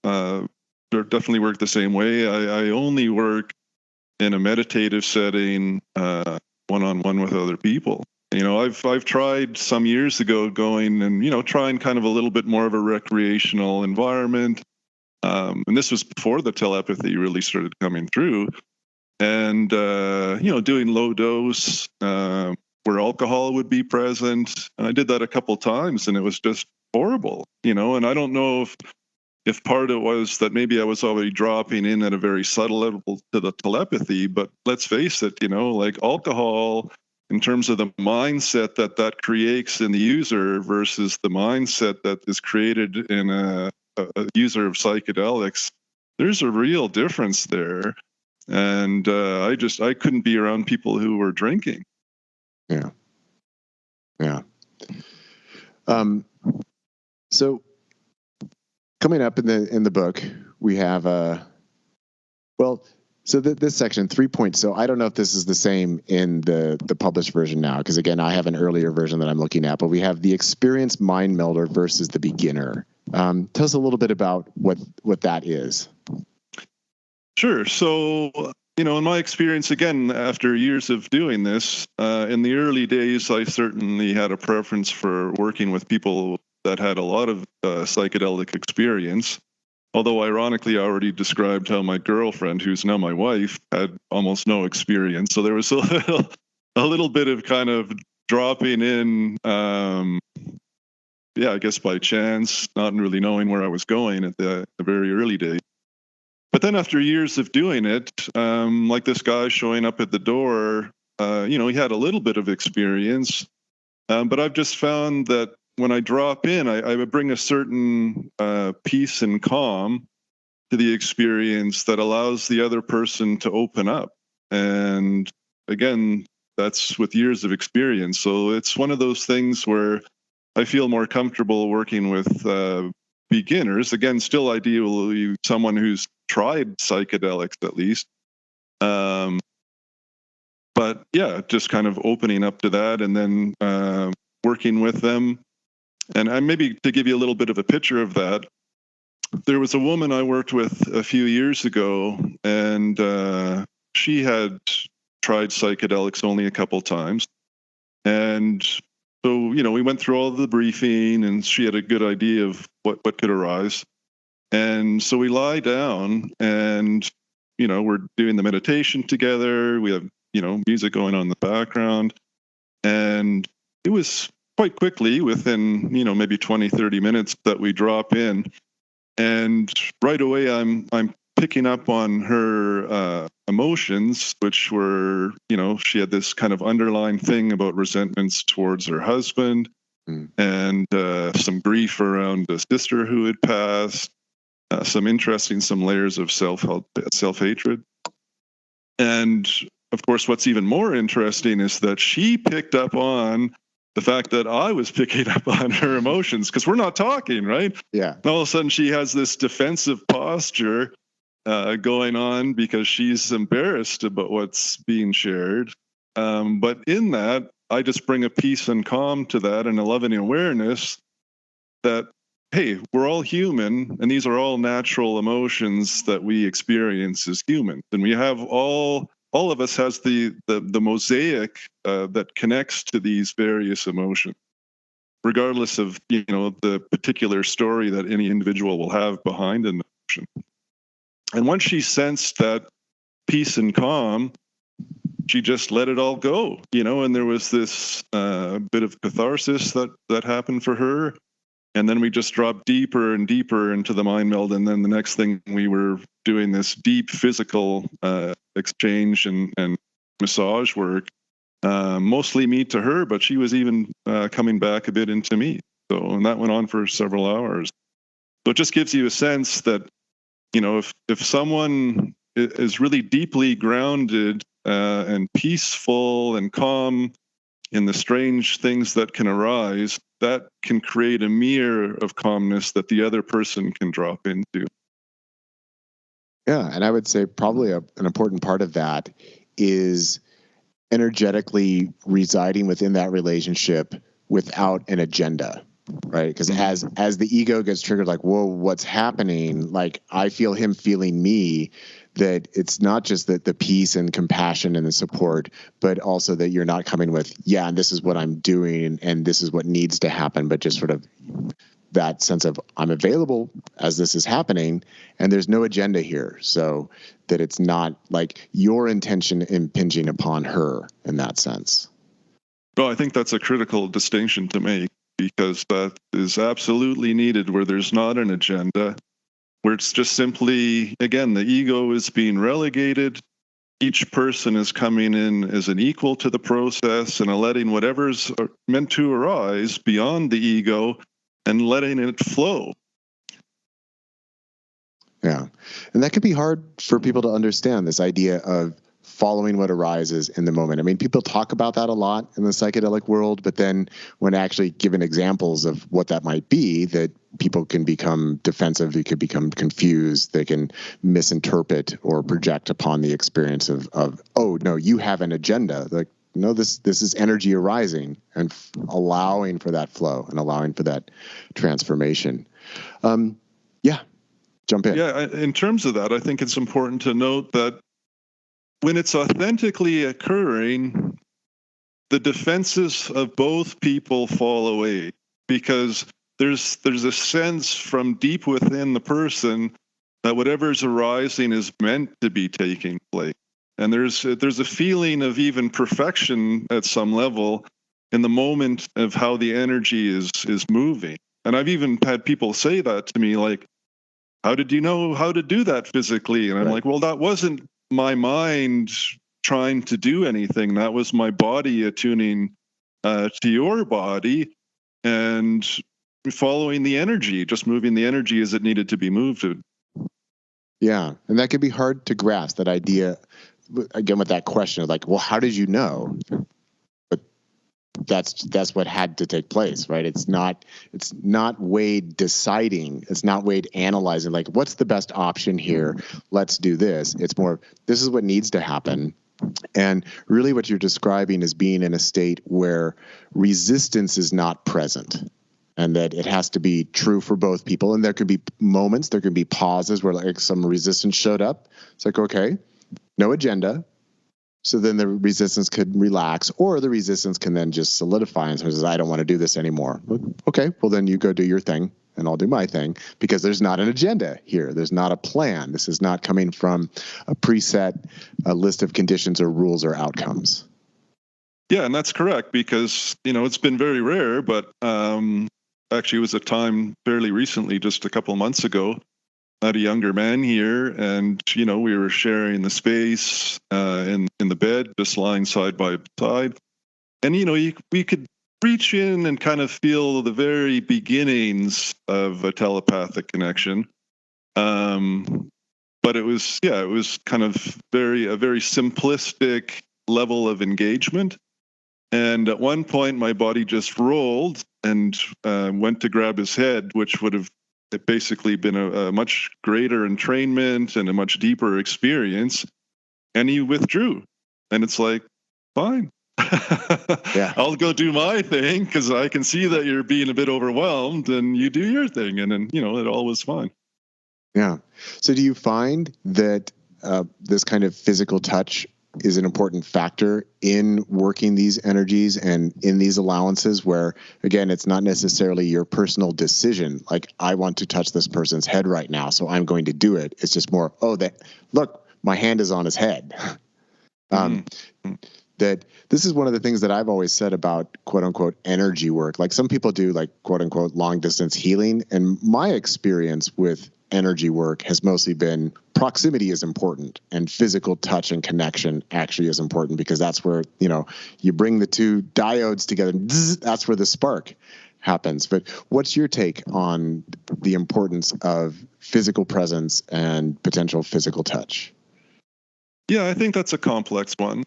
definitely work the same way. I only work in a meditative setting, one-on-one with other people. I've tried some years ago going and trying kind of a little bit more of a recreational environment, and this was before the telepathy really started coming through. And doing low dose where alcohol would be present, and I did that a couple times, and it was just horrible. And I don't know if part of it was that maybe I was already dropping in at a very subtle level to the telepathy, but let's face it, like alcohol, in terms of the mindset that creates in the user versus the mindset that is created in a user of psychedelics, there's a real difference there. And I couldn't be around people who were drinking. Yeah. So coming up in the book, we have this section 3 points. So I don't know if this is the same in the published version now, because again, I have an earlier version that I'm looking at, but we have the experienced mind melder versus the beginner. Tell us a little bit about what that is. Sure. So, in my experience, again, after years of doing this, in the early days, I certainly had a preference for working with people that had a lot of psychedelic experience. Although, ironically, I already described how my girlfriend, who's now my wife, had almost no experience. So there was a little bit of kind of dropping in, I guess by chance, not really knowing where I was going at the very early days. But then after years of doing it, like this guy showing up at the door, he had a little bit of experience. But I've just found that when I drop in, I would bring a certain peace and calm to the experience that allows the other person to open up. And again, that's with years of experience. So it's one of those things where I feel more comfortable working with beginners. Again, still ideally someone who's tried psychedelics at least. But yeah, just kind of opening up to that and then working with them. And maybe to give you a little bit of a picture of that, there was a woman I worked with a few years ago, and she had tried psychedelics only a couple times. And so, we went through all of the briefing, and she had a good idea of what could arise. And so we lie down and, we're doing the meditation together. We have, music going on in the background. And it was quite quickly within, maybe 20, 30 minutes that we drop in. And right away, I'm picking up on her emotions, which were, she had this kind of underlying thing about resentments towards her husband and some grief around a sister who had passed. Some layers of self-hatred. And of course, what's even more interesting is that she picked up on the fact that I was picking up on her emotions, because we're not talking, right? Yeah. And all of a sudden she has this defensive posture going on because she's embarrassed about what's being shared. But in that, I just bring a peace and calm to that and a loving awareness that, hey, we're all human, and these are all natural emotions that we experience as humans. And we have all of us has the mosaic that connects to these various emotions, regardless of, the particular story that any individual will have behind an emotion. And once she sensed that peace and calm, she just let it all go, and there was this bit of catharsis that happened for her. And then we just dropped deeper and deeper into the mind meld. And then the next thing, we were doing this deep physical exchange and massage work, mostly me to her, but she was even coming back a bit into me. And that went on for several hours. So it just gives you a sense that, if someone is really deeply grounded and peaceful and calm in the strange things that can arise, that can create a mirror of calmness that the other person can drop into. Yeah, and I would say probably an important part of that is energetically residing within that relationship without an agenda, right? Because as the ego gets triggered, like, whoa, what's happening? Like, I feel him feeling me, that it's not just the peace and compassion and the support, but also that you're not coming with, yeah, and this is what I'm doing and this is what needs to happen, but just sort of that sense of I'm available as this is happening and there's no agenda here. So that it's not like your intention impinging upon her in that sense. Well, I think that's a critical distinction to make, because that is absolutely needed where there's not an agenda, where it's just simply, again, the ego is being relegated. Each person is coming in as an equal to the process and letting whatever's meant to arise beyond the ego and letting it flow. Yeah. And that could be hard for people to understand, this idea of following what arises in the moment. I mean, people talk about that a lot in the psychedelic world, but then when actually given examples of what that might be, that people can become defensive, they could become confused, they can misinterpret or project upon the experience of oh, no, you have an agenda. Like, no, this is energy arising and allowing for that flow and allowing for that transformation. Yeah, jump in. Yeah, in terms of that, I think it's important to note that when it's authentically occurring, the defenses of both people fall away, because there's a sense from deep within the person that whatever's arising is meant to be taking place. And there's a feeling of even perfection at some level in the moment of how the energy is moving. And I've even had people say that to me, like, how did you know how to do that physically? And I'm like, well, that wasn't my mind trying to do anything. That was my body attuning to your body and following the energy, just moving the energy as it needed to be moved. Yeah. And that could be hard to grasp, that idea, again, with that question of like, well, how did you know? But that's what had to take place, right? It's not Wade deciding. It's not Wade analyzing, like, what's the best option here? Let's do this. It's more, this is what needs to happen. And really what you're describing is being in a state where resistance is not present, and that it has to be true for both people. And there could be moments, there could be pauses where like some resistance showed up. It's like, okay, no agenda. So then the resistance could relax, or the resistance can then just solidify and says, I don't want to do this anymore. Okay, well then you go do your thing and I'll do my thing, because there's not an agenda here. There's not a plan. This is not coming from a preset, a list of conditions or rules or outcomes. Yeah, and that's correct, because, it's been very rare, but actually it was a time fairly recently, just a couple of months ago, I had a younger man here, and we were sharing the space in the bed, just lying side by side, and we could reach in and kind of feel the very beginnings of a telepathic connection, but it was kind of a very simplistic level of engagement. And at one point, my body just rolled and went to grab his head, which would have basically been a much greater entrainment and a much deeper experience. And he withdrew. And it's like, fine. Yeah. I'll go do my thing, because I can see that you're being a bit overwhelmed, and you do your thing. And then, it all was fine. Yeah. So do you find that this kind of physical touch is an important factor in working these energies and in these allowances, where, again, it's not necessarily your personal decision, like, I want to touch this person's head right now, so I'm going to do it. It's just more, look, my hand is on his head. That this is one of the things that I've always said about quote unquote energy work. Like, some people do like quote unquote long distance healing. And my experience with energy work has mostly been proximity is important, and physical touch and connection actually is important, because that's where, you bring the two diodes together, and that's where the spark happens. But what's your take on the importance of physical presence and potential physical touch? Yeah, I think that's a complex one,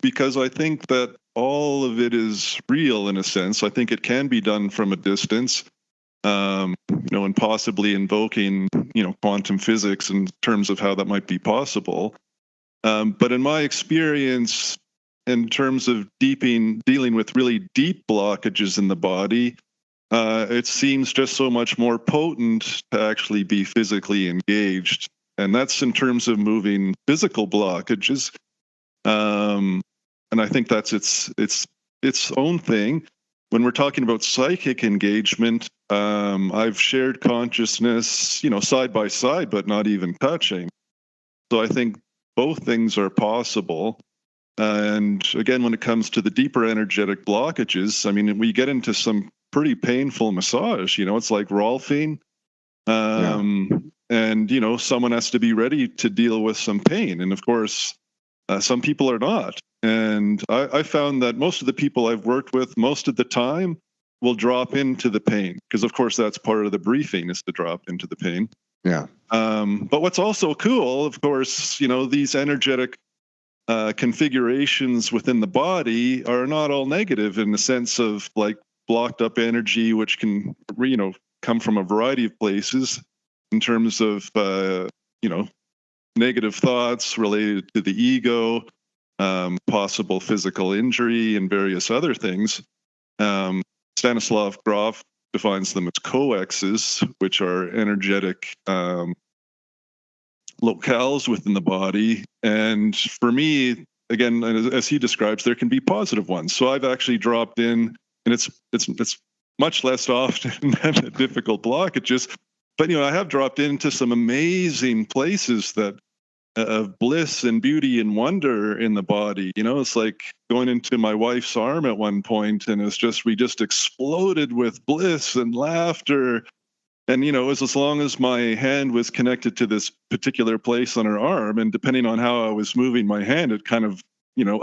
because I think that all of it is real in a sense. I think it can be done from a distance, and possibly invoking, quantum physics in terms of how that might be possible. But in my experience, in terms of dealing with really deep blockages in the body, it seems just so much more potent to actually be physically engaged. And that's in terms of moving physical blockages. And I think that's its own thing. When we're talking about psychic engagement, I've shared consciousness, side by side, but not even touching. So I think both things are possible. And again, when it comes to the deeper energetic blockages, I mean, we get into some pretty painful massage. It's like Rolfing. And, someone has to be ready to deal with some pain. And of course, some people are not. And I found that most of the people I've worked with, most of the time, will drop into the pain. Because, of course, that's part of the briefing, is to drop into the pain. Yeah. But what's also cool, of course, these energetic configurations within the body are not all negative, in the sense of like blocked up energy, which can, come from a variety of places in terms of, negative thoughts related to the ego, possible physical injury, and various other things. Stanislav Grof defines them as coexes, which are energetic locales within the body. And for me, again, as he describes, there can be positive ones. So I've actually dropped in, and it's much less often than the difficult blockages. But, I have dropped into some amazing places that of bliss and beauty and wonder in the body. It's like going into my wife's arm at one point, and we just exploded with bliss and laughter. And, it was as long as my hand was connected to this particular place on her arm, and depending on how I was moving my hand, it kind of,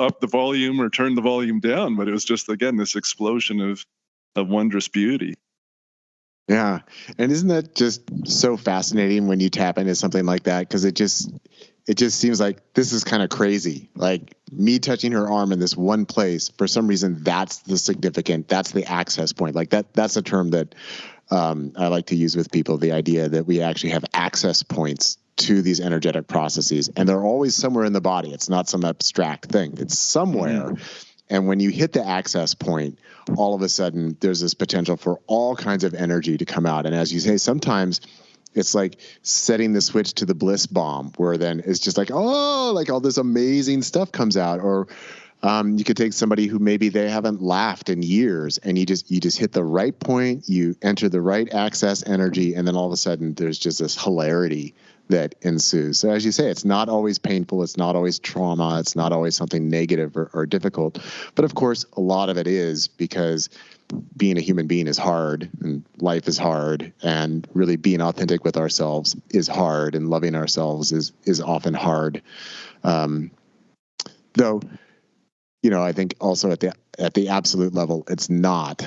up the volume or turned the volume down. But it was just, again, this explosion of wondrous beauty. Yeah. And isn't that just so fascinating when you tap into something like that? Because it just seems like this is kind of crazy. Like me touching her arm in this one place, for some reason, that's the access point. Like that's a term that I like to use with people, the idea that we actually have access points to these energetic processes, and they're always somewhere in the body. It's not some abstract thing. It's somewhere. Mm-hmm. And when you hit the access point, all of a sudden there's this potential for all kinds of energy to come out. And as you say, sometimes it's like setting the switch to the bliss bomb, where then it's just like, oh, like all this amazing stuff comes out. Or you could take somebody who maybe they haven't laughed in years, and you just hit the right point, you enter the right access energy, and then all of a sudden there's just this hilarity that ensues. So as you say, it's not always painful, it's not always trauma, it's not always something negative or difficult. But of course, a lot of it is, because being a human being is hard, and life is hard, and really being authentic with ourselves is hard, and loving ourselves is often hard. Though, I think also at the absolute level, it's not.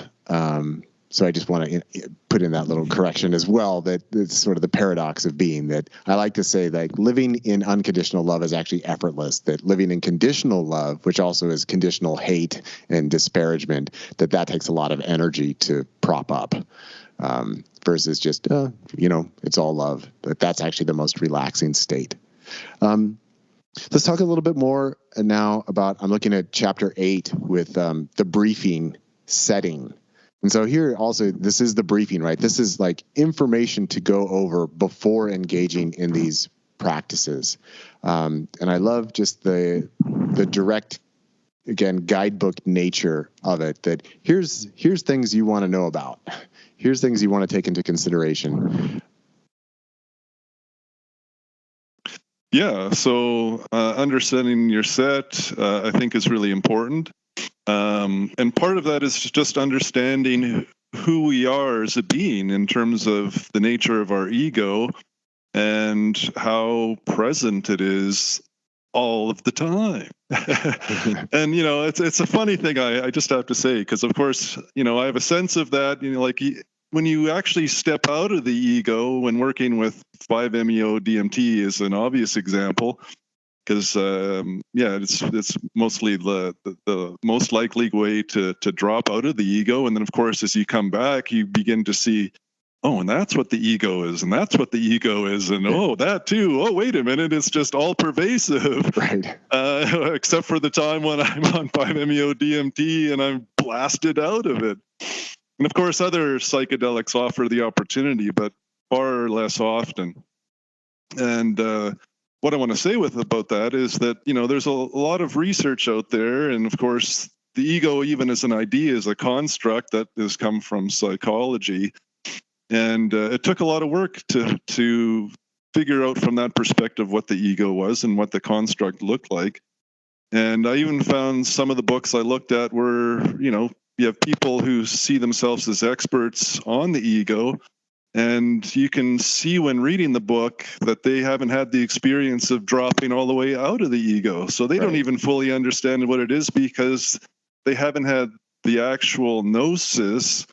So I just want to put in that little correction as well, that it's sort of the paradox of being, that I like to say that living in unconditional love is actually effortless, that living in conditional love, which also is conditional hate and disparagement, that takes a lot of energy to prop up, versus just, it's all love. But that's actually the most relaxing state. Let's talk a little bit more now about, I'm looking at chapter 8 with the briefing setting. And so here also, this is the briefing, right? This is like information to go over before engaging in these practices. And I love just the direct, again, guidebook nature of it, that here's things you want to know about. Here's things you want to take into consideration. Yeah, so understanding your set, I think, is really important. And part of that is just understanding who we are as a being in terms of the nature of our ego and how present it is all of the time. And, it's a funny thing, I just have to say, because, of course, I have a sense of that, like when you actually step out of the ego when working with 5-MeO DMT is an obvious example. Because it's mostly the most likely way to drop out of the ego, and then of course as you come back, you begin to see oh, and that's what the ego is, and that's what the ego is, and oh, that too. Oh, wait a minute, it's just all pervasive. Right. Except for the time when I'm on 5-MeO DMT and I'm blasted out of it. And of course, other psychedelics offer the opportunity, but far less often. And what I want to say about that is that, there's a lot of research out there. And of course, the ego, even as an idea, is a construct that has come from psychology. And it took a lot of work to figure out from that perspective what the ego was and what the construct looked like. And I even found some of the books I looked at were, you have people who see themselves as experts on the ego. And you can see when reading the book that they haven't had the experience of dropping all the way out of the ego. So they don't even fully understand what it is because they haven't had the actual gnosis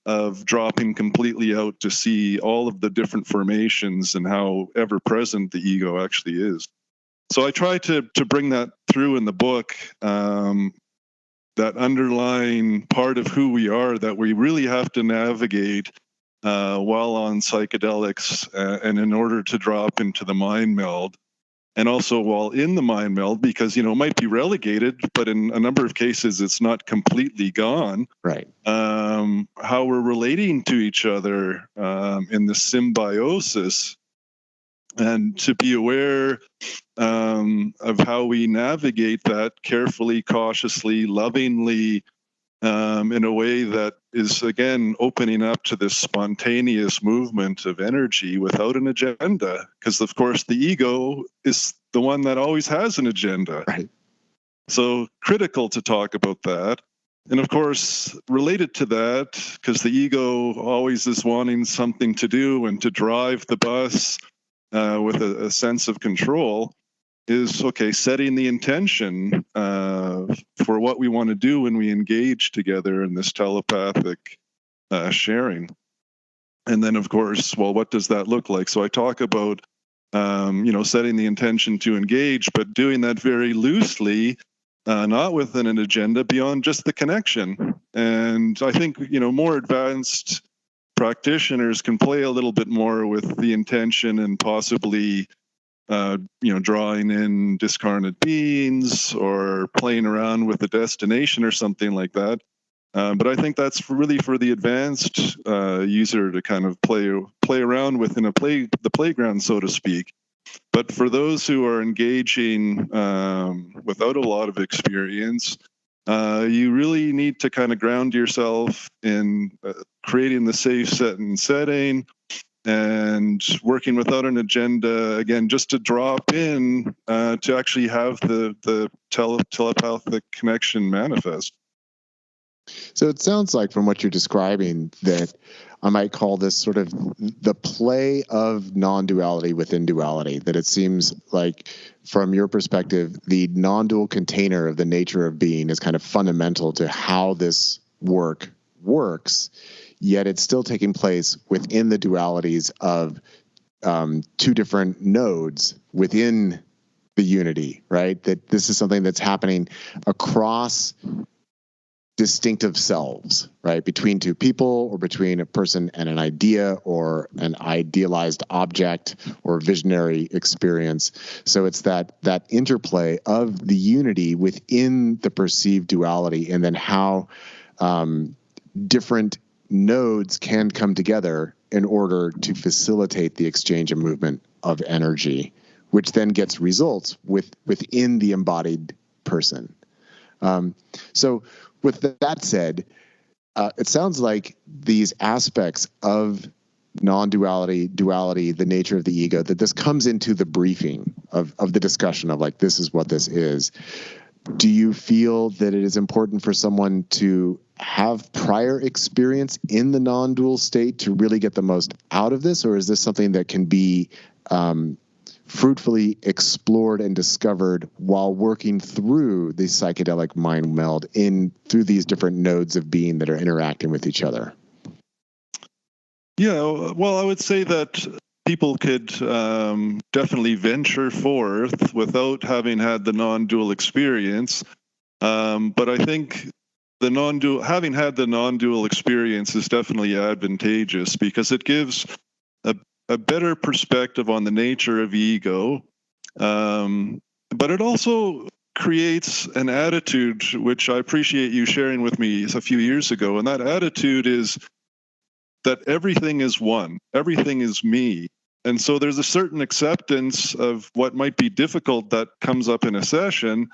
of dropping completely out to see all of the different formations and how ever present the ego actually is. So I try to bring that through in the book, that underlying part of who we are that we really have to navigate while on psychedelics and in order to drop into the mind meld. And also while in the mind meld, because, it might be relegated, but in a number of cases, it's not completely gone. Right. How we're relating to each other in the symbiosis, and to be aware of how we navigate that carefully, cautiously, lovingly, in a way that is, again, opening up to this spontaneous movement of energy without an agenda. Because, of course, the ego is the one that always has an agenda. Right. So critical to talk about that. And, of course, related to that, because the ego always is wanting something to do and to drive the bus with a sense of control, is, setting the intention for what we want to do when we engage together in this telepathic sharing. And then, of course, what does that look like? So I talk about, setting the intention to engage, but doing that very loosely, not within an agenda, beyond just the connection. And I think, more advanced practitioners can play a little bit more with the intention and possibly drawing in discarnate beings or playing around with the destination or something like that. But I think that's really for the advanced user to kind of play around with in the playground, so to speak. But for those who are engaging without a lot of experience, you really need to kind of ground yourself in creating the safe setting and working without an agenda, again, just to drop in to actually have the telepathic connection manifest. So it sounds like from what you're describing that I might call this sort of the play of non-duality within duality, that it seems like from your perspective, the non-dual container of the nature of being is kind of fundamental to how this work works, yet it's still taking place within the dualities of two different nodes within the unity, right? That this is something that's happening across distinctive selves, right? Between two people or between a person and an idea or an idealized object or visionary experience. So it's that interplay of the unity within the perceived duality, and then how different nodes can come together in order to facilitate the exchange and movement of energy, which then gets results within the embodied person. So with that said, it sounds like these aspects of non-duality, duality, the nature of the ego, that this comes into the briefing of the discussion of like, this is what this is. Do you feel that it is important for someone to have prior experience in the non-dual state to really get the most out of this? Or is this something that can be fruitfully explored and discovered while working through the psychedelic mind meld through these different nodes of being that are interacting with each other? Yeah, well, I would say that people could definitely venture forth without having had the non-dual experience. But I think the non-dual, having had the non-dual experience is definitely advantageous because it gives a better perspective on the nature of ego. But it also creates an attitude, which I appreciate you sharing with me a few years ago. And that attitude is that everything is one, everything is me. And so there's a certain acceptance of what might be difficult that comes up in a session.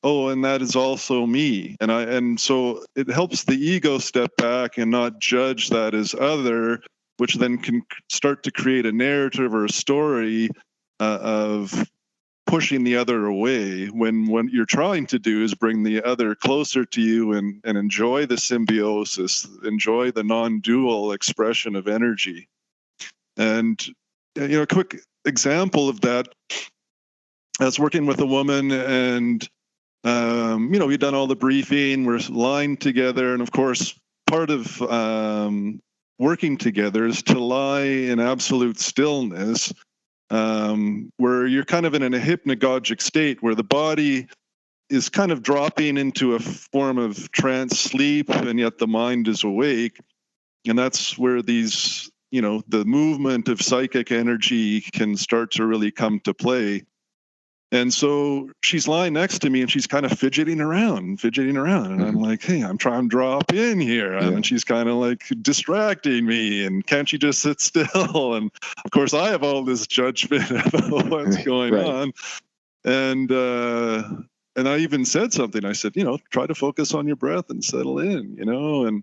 Oh, and that is also me. And so it helps the ego step back and not judge that as other, which then can start to create a narrative or a story of pushing the other away, when what you're trying to do is bring the other closer to you and enjoy the symbiosis, enjoy the non-dual expression of energy. And, a quick example of that, I was working with a woman and, we'd done all the briefing, we're lying together. And of course, part of working together is to lie in absolute stillness, where you're kind of in a hypnagogic state where the body is kind of dropping into a form of trance sleep, and yet the mind is awake. And that's where these, the movement of psychic energy can start to really come to play. And so she's lying next to me and she's kind of fidgeting around. And I'm like, hey, I'm trying to drop in here. Yeah. And she's kind of like distracting me. And can't you just sit still? And of course, I have all this judgment about what's going on. And I even said something. I said, try to focus on your breath and settle in,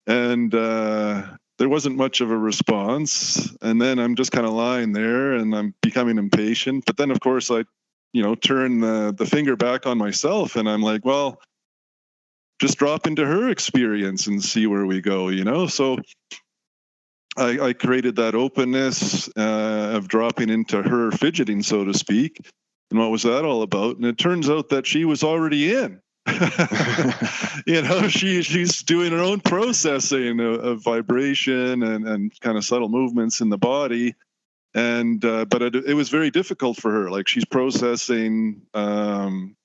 and there wasn't much of a response. And then I'm just kind of lying there and I'm becoming impatient. But then, of course, I turn the finger back on myself and I'm like, well, just drop into her experience and see where we go, So I created that openness of dropping into her fidgeting, so to speak. And what was that all about? And it turns out that she was already in. She's doing her own processing of vibration and kind of subtle movements in the body. And but it was very difficult for her. Like, she's processing some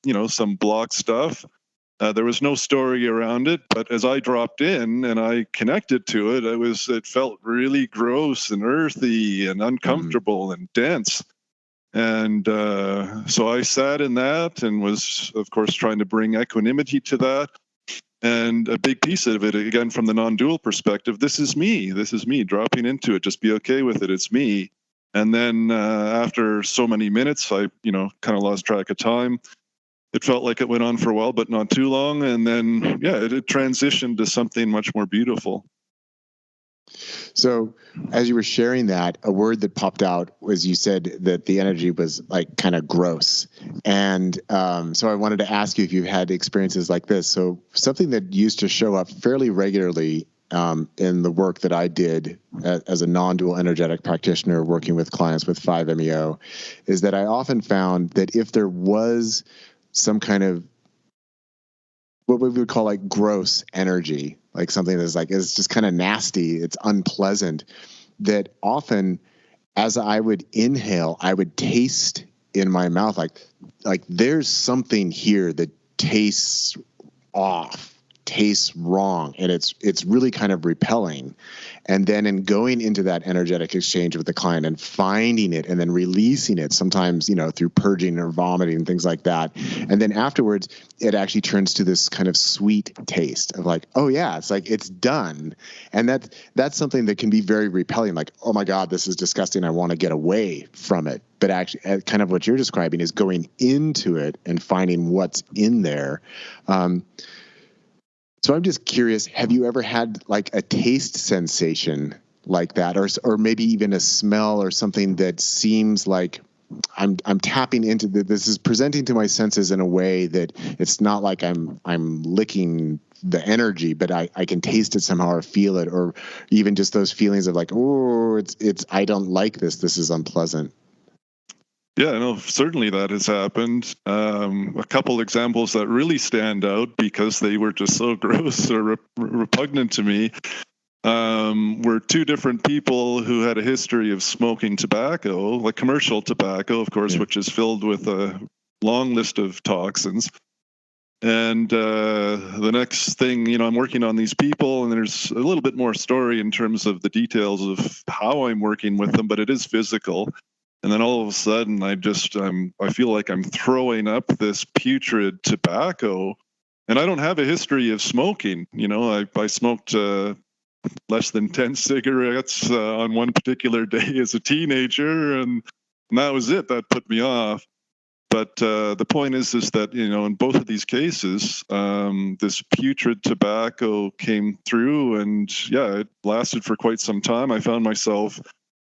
blocked stuff. There was no story around it, but as I dropped in and I connected to it, it felt really gross and earthy and uncomfortable and dense. And so I sat in that and was, of course, trying to bring equanimity to that. And a big piece of it, again, from the non-dual perspective, this is me dropping into it. Just be okay with it. It's me. And then after so many minutes, I, kind of lost track of time. It felt like it went on for a while, but not too long. And then, it transitioned to something much more beautiful. So as you were sharing that, a word that popped out was, you said that the energy was like kind of gross. And so I wanted to ask you if you've had experiences like this. So something that used to show up fairly regularly in the work that I did as a non-dual energetic practitioner working with clients with 5-MeO is that I often found that if there was some kind of what we would call like gross energy, like something that's like, it's just kind of nasty, it's unpleasant, that often as I would inhale, I would taste in my mouth like there's something here that tastes off, tastes wrong, and it's really kind of repelling. And then in going into that energetic exchange with the client and finding it and then releasing it, sometimes through purging or vomiting and things like that, and then afterwards it actually turns to this kind of sweet taste of like, oh yeah, it's like it's done. And that's something that can be very repelling, like, oh my God, this is disgusting, I want to get away from it. But actually, kind of what you're describing is going into it and finding what's in there. So I'm just curious, have you ever had like a taste sensation like that, or maybe even a smell or something that seems like I'm tapping into this is presenting to my senses in a way that it's not like I'm licking the energy, but I can taste it somehow or feel it, or even just those feelings of like, oh, it's I don't like this. This is unpleasant. Yeah, no, certainly that has happened. A couple examples that really stand out because they were just so gross or repugnant to me were two different people who had a history of smoking tobacco, like commercial tobacco, of course, which is filled with a long list of toxins. And the next thing, I'm working on these people, and there's a little bit more story in terms of the details of how I'm working with them, but it is physical. And then all of a sudden, I feel like I'm throwing up this putrid tobacco, and I don't have a history of smoking. I smoked less than 10 cigarettes on one particular day as a teenager, and that was it. That put me off. But the point is that, in both of these cases, this putrid tobacco came through, and it lasted for quite some time. I found myself,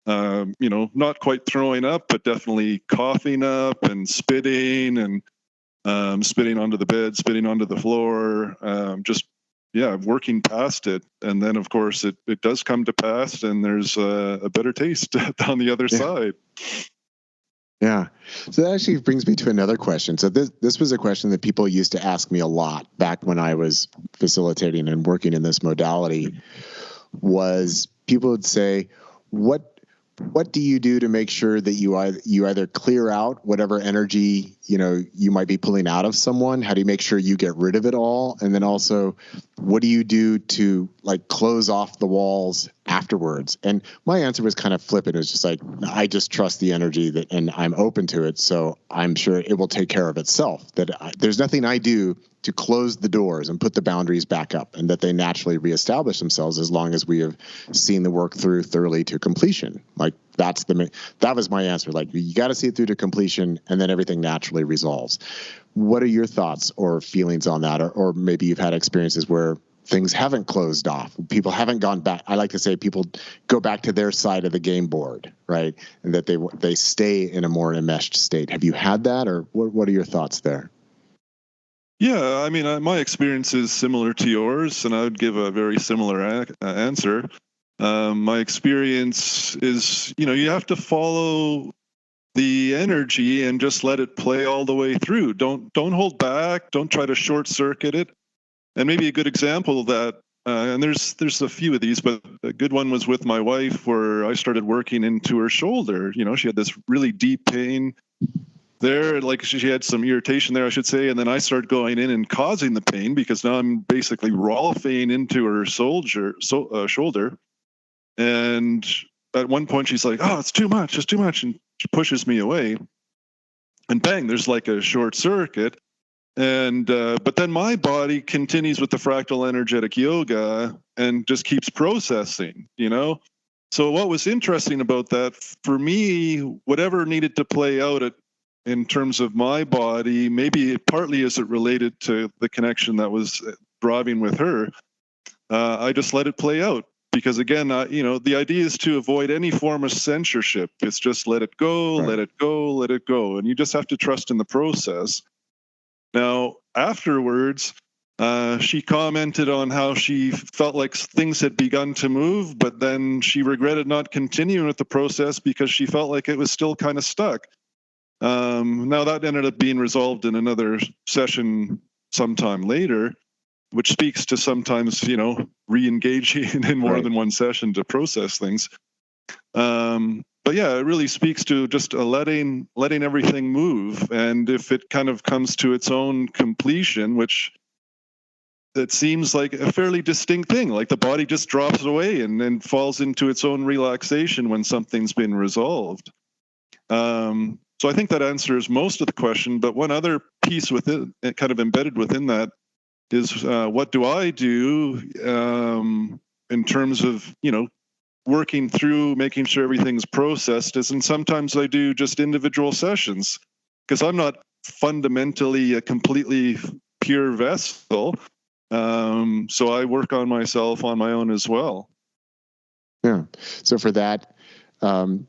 not quite throwing up, but definitely coughing up and spitting, and spitting onto the bed, spitting onto the floor, working past it. And then, of course, it does come to pass, and there's a better taste on the other side. Yeah. So that actually brings me to another question. So this was a question that people used to ask me a lot back when I was facilitating and working in this modality. Was people would say, what do you do to make sure that you either clear out whatever energy you might be pulling out of someone? How do you make sure you get rid of it all? And then also, what do you do to close off the walls afterwards? And my answer was kind of flippant. It was just I just trust the energy and I'm open to it. So I'm sure it will take care of itself. There's nothing I do to close the doors and put the boundaries back up, and that they naturally reestablish themselves as long as we have seen the work through thoroughly to completion. That was my answer. You got to see it through to completion, and then everything naturally resolves. What are your thoughts or feelings on that? Or maybe you've had experiences where things haven't closed off. People haven't gone back. I like to say people go back to their side of the game board, right? And that they stay in a more enmeshed state. Have you had that, or what are your thoughts there? Yeah, I mean, my experience is similar to yours, and I would give a very similar answer. My experience is, you have to follow the energy and just let it play all the way through. Don't hold back. Don't try to short circuit it. And maybe a good example of that, and there's a few of these, but a good one was with my wife, where I started working into her shoulder. She had this really deep pain there, she had some irritation there, I should say, and then I started going in and causing the pain, because now I'm basically rolfing into her shoulder. And at one point she's like, "Oh, it's too much, and she pushes me away, and bang, there's a short circuit. And but then my body continues with the fractal energetic yoga and just keeps processing. So what was interesting about that, for me, whatever needed to play out in terms of my body, maybe partly as it related to the connection that was driving with her, I just let it play out. Because again, the idea is to avoid any form of censorship. It's just let it go, right. Let it go, let it go. And you just have to trust in the process. Now, afterwards, she commented on how she felt like things had begun to move, but then she regretted not continuing with the process because she felt like it was still kind of stuck. Now that ended up being resolved in another session sometime later, which speaks to sometimes, re-engaging in more than one session to process things. But yeah, it really speaks to just letting everything move. And if it kind of comes to its own completion, which it seems like a fairly distinct thing, like the body just drops away and then falls into its own relaxation when something's been resolved. So I think that answers most of the question, but one other piece within it, kind of embedded within that, is what do I do in terms of, working through making sure everything's processed, and sometimes I do just individual sessions, because I'm not fundamentally a completely pure vessel. So I work on myself on my own as well. Yeah. So for that,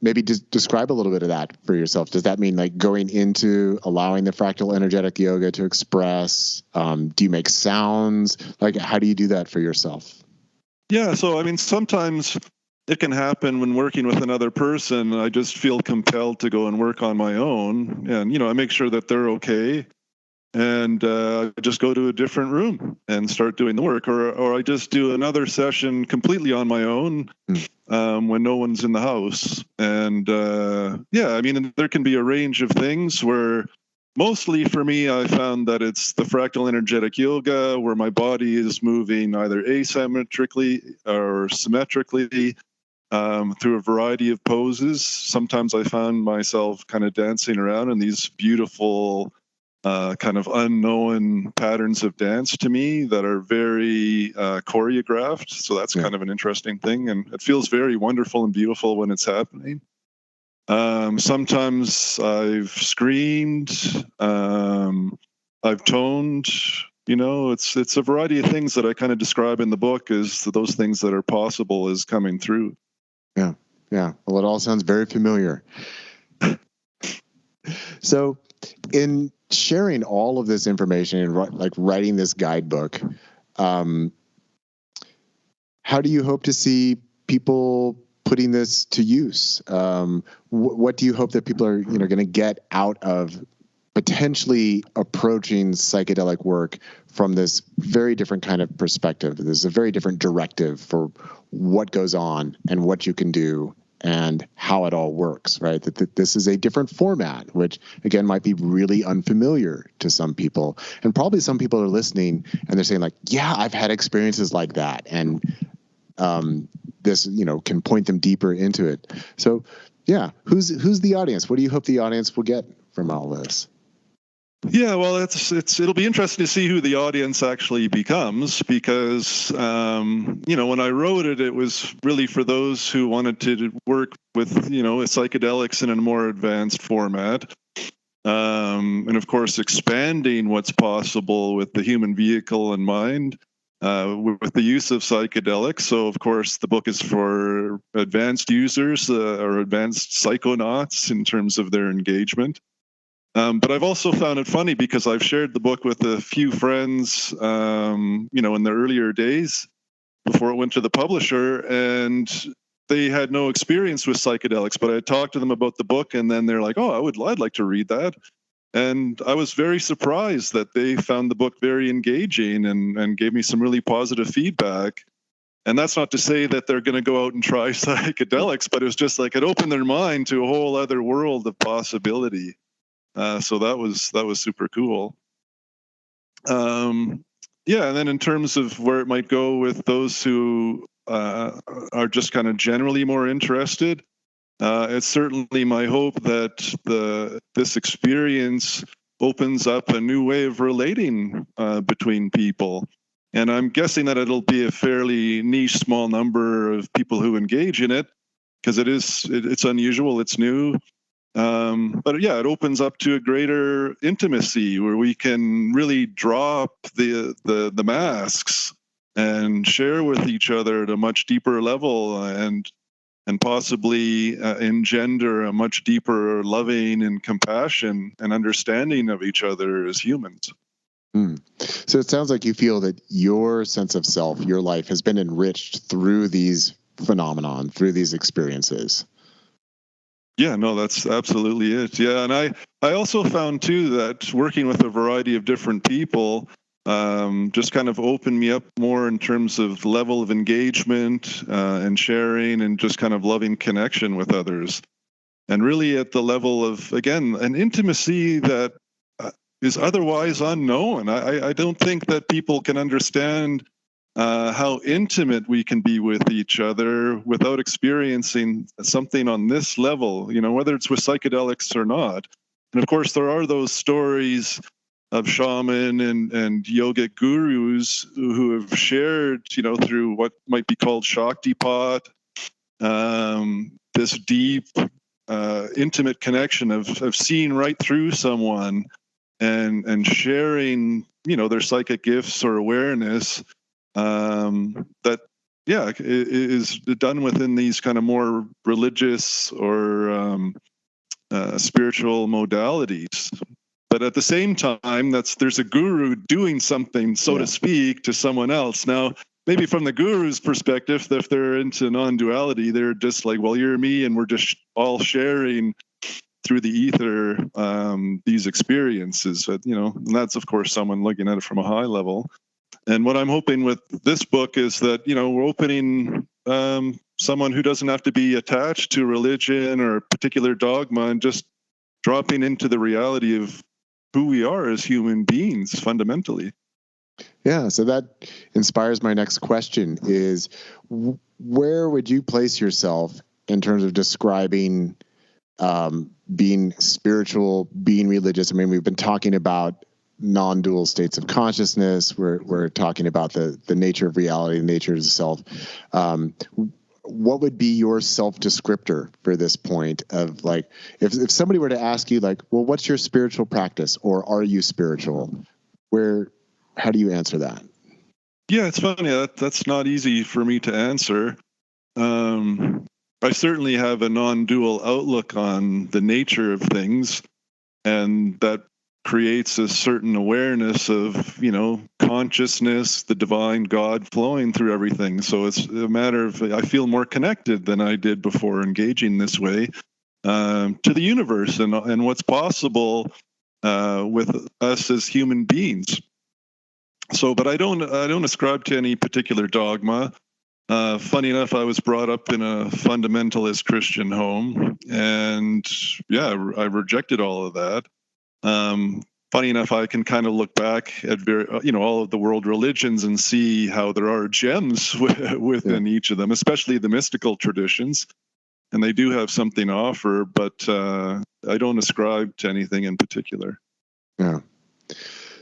maybe describe a little bit of that for yourself. Does that mean going into allowing the fractal energetic yoga to express? Do you make sounds? How do you do that for yourself? Yeah. So, I mean, sometimes it can happen when working with another person. I just feel compelled to go and work on my own, and, I make sure that they're okay. And I just go to a different room and start doing the work, or I just do another session completely on my own when no one's in the house. And I mean, there can be a range of things where mostly for me, I found that it's the fractal energetic yoga where my body is moving either asymmetrically or symmetrically through a variety of poses. Sometimes I found myself kind of dancing around in these beautiful, kind of unknown patterns of dance to me that are very choreographed. So that's kind of an interesting thing. And it feels very wonderful and beautiful when it's happening. Sometimes I've screamed, I've toned. It's a variety of things that I kind of describe in the book as those things that are possible is coming through. Yeah. Well, it all sounds very familiar. So, in sharing all of this information and writing this guidebook, how do you hope to see people putting this to use? What do you hope that people are going to get out of potentially approaching psychedelic work from this very different kind of perspective? There's a very different directive for what goes on and what you can do and how it all works, right? That this is a different format, which again might be really unfamiliar to some people. And probably some people are listening and they're saying like, yeah, I've had experiences like that. And this, can point them deeper into it. So yeah, who's the audience? What do you hope the audience will get from all this? Yeah, well, it'll be interesting to see who the audience actually becomes because, when I wrote it, it was really for those who wanted to work with, psychedelics in a more advanced format. And of course, expanding what's possible with the human vehicle in mind, with the use of psychedelics. So, of course, the book is for advanced users or advanced psychonauts in terms of their engagement. But I've also found it funny because I've shared the book with a few friends, in the earlier days before it went to the publisher, and they had no experience with psychedelics. But I talked to them about the book, and then they're like, "Oh, I'd like to read that." And I was very surprised that they found the book very engaging and gave me some really positive feedback. And that's not to say that they're going to go out and try psychedelics, but it was just like it opened their mind to a whole other world of possibility. So that was super cool. And then in terms of where it might go with those who are just kind of generally more interested, it's certainly my hope that this experience opens up a new way of relating between people. And I'm guessing that it'll be a fairly niche, small number of people who engage in it because it's unusual, it's new. But yeah, it opens up to a greater intimacy where we can really drop the masks and share with each other at a much deeper level and possibly engender a much deeper loving and compassion and understanding of each other as humans. So it sounds like you feel that your sense of self, your life has been enriched through these phenomenon, through these experiences. Yeah, no, that's absolutely it. Yeah, and I also found too that working with a variety of different people just kind of opened me up more in terms of level of engagement and sharing and just kind of loving connection with others. And really at the level of, again, an intimacy that is otherwise unknown. I don't think that people can understand how intimate we can be with each other without experiencing something on this level, whether it's with psychedelics or not. And of course, there are those stories of shaman and yogic gurus who have shared, through what might be called Shaktipat, this deep, intimate connection of seeing right through someone and sharing, their psychic gifts or awareness. That is done within these kind of more religious or spiritual modalities. But at the same time, there's a guru doing something, so to speak, to someone else. Now, maybe from the guru's perspective, if they're into non-duality, they're just like, well, you're me, and we're just all sharing through the ether these experiences. And that's, of course, someone looking at it from a high level. And what I'm hoping with this book is that, we're opening someone who doesn't have to be attached to religion or a particular dogma and just dropping into the reality of who we are as human beings fundamentally. Yeah, so that inspires my next question is, where would you place yourself in terms of describing being spiritual, being religious? I mean, we've been talking about non-dual states of consciousness. We're talking about the nature of reality, the nature of the self. What would be your self-descriptor for this point of, like, if somebody were to ask you, like, well, what's your spiritual practice, or are you spiritual? How do you answer that? Yeah, it's funny. That's not easy for me to answer. I certainly have a non-dual outlook on the nature of things, and that creates a certain awareness of, consciousness, the divine God flowing through everything. So it's a matter of, I feel more connected than I did before engaging this way to the universe and what's possible with us as human beings. So, but I don't ascribe to any particular dogma. Funny enough, I was brought up in a fundamentalist Christian home, and yeah, I rejected all of that. Funny enough, I can kind of look back at all of the world religions and see how there are gems within each of them, especially the mystical traditions, and they do have something to offer. But I don't ascribe to anything in particular. Yeah.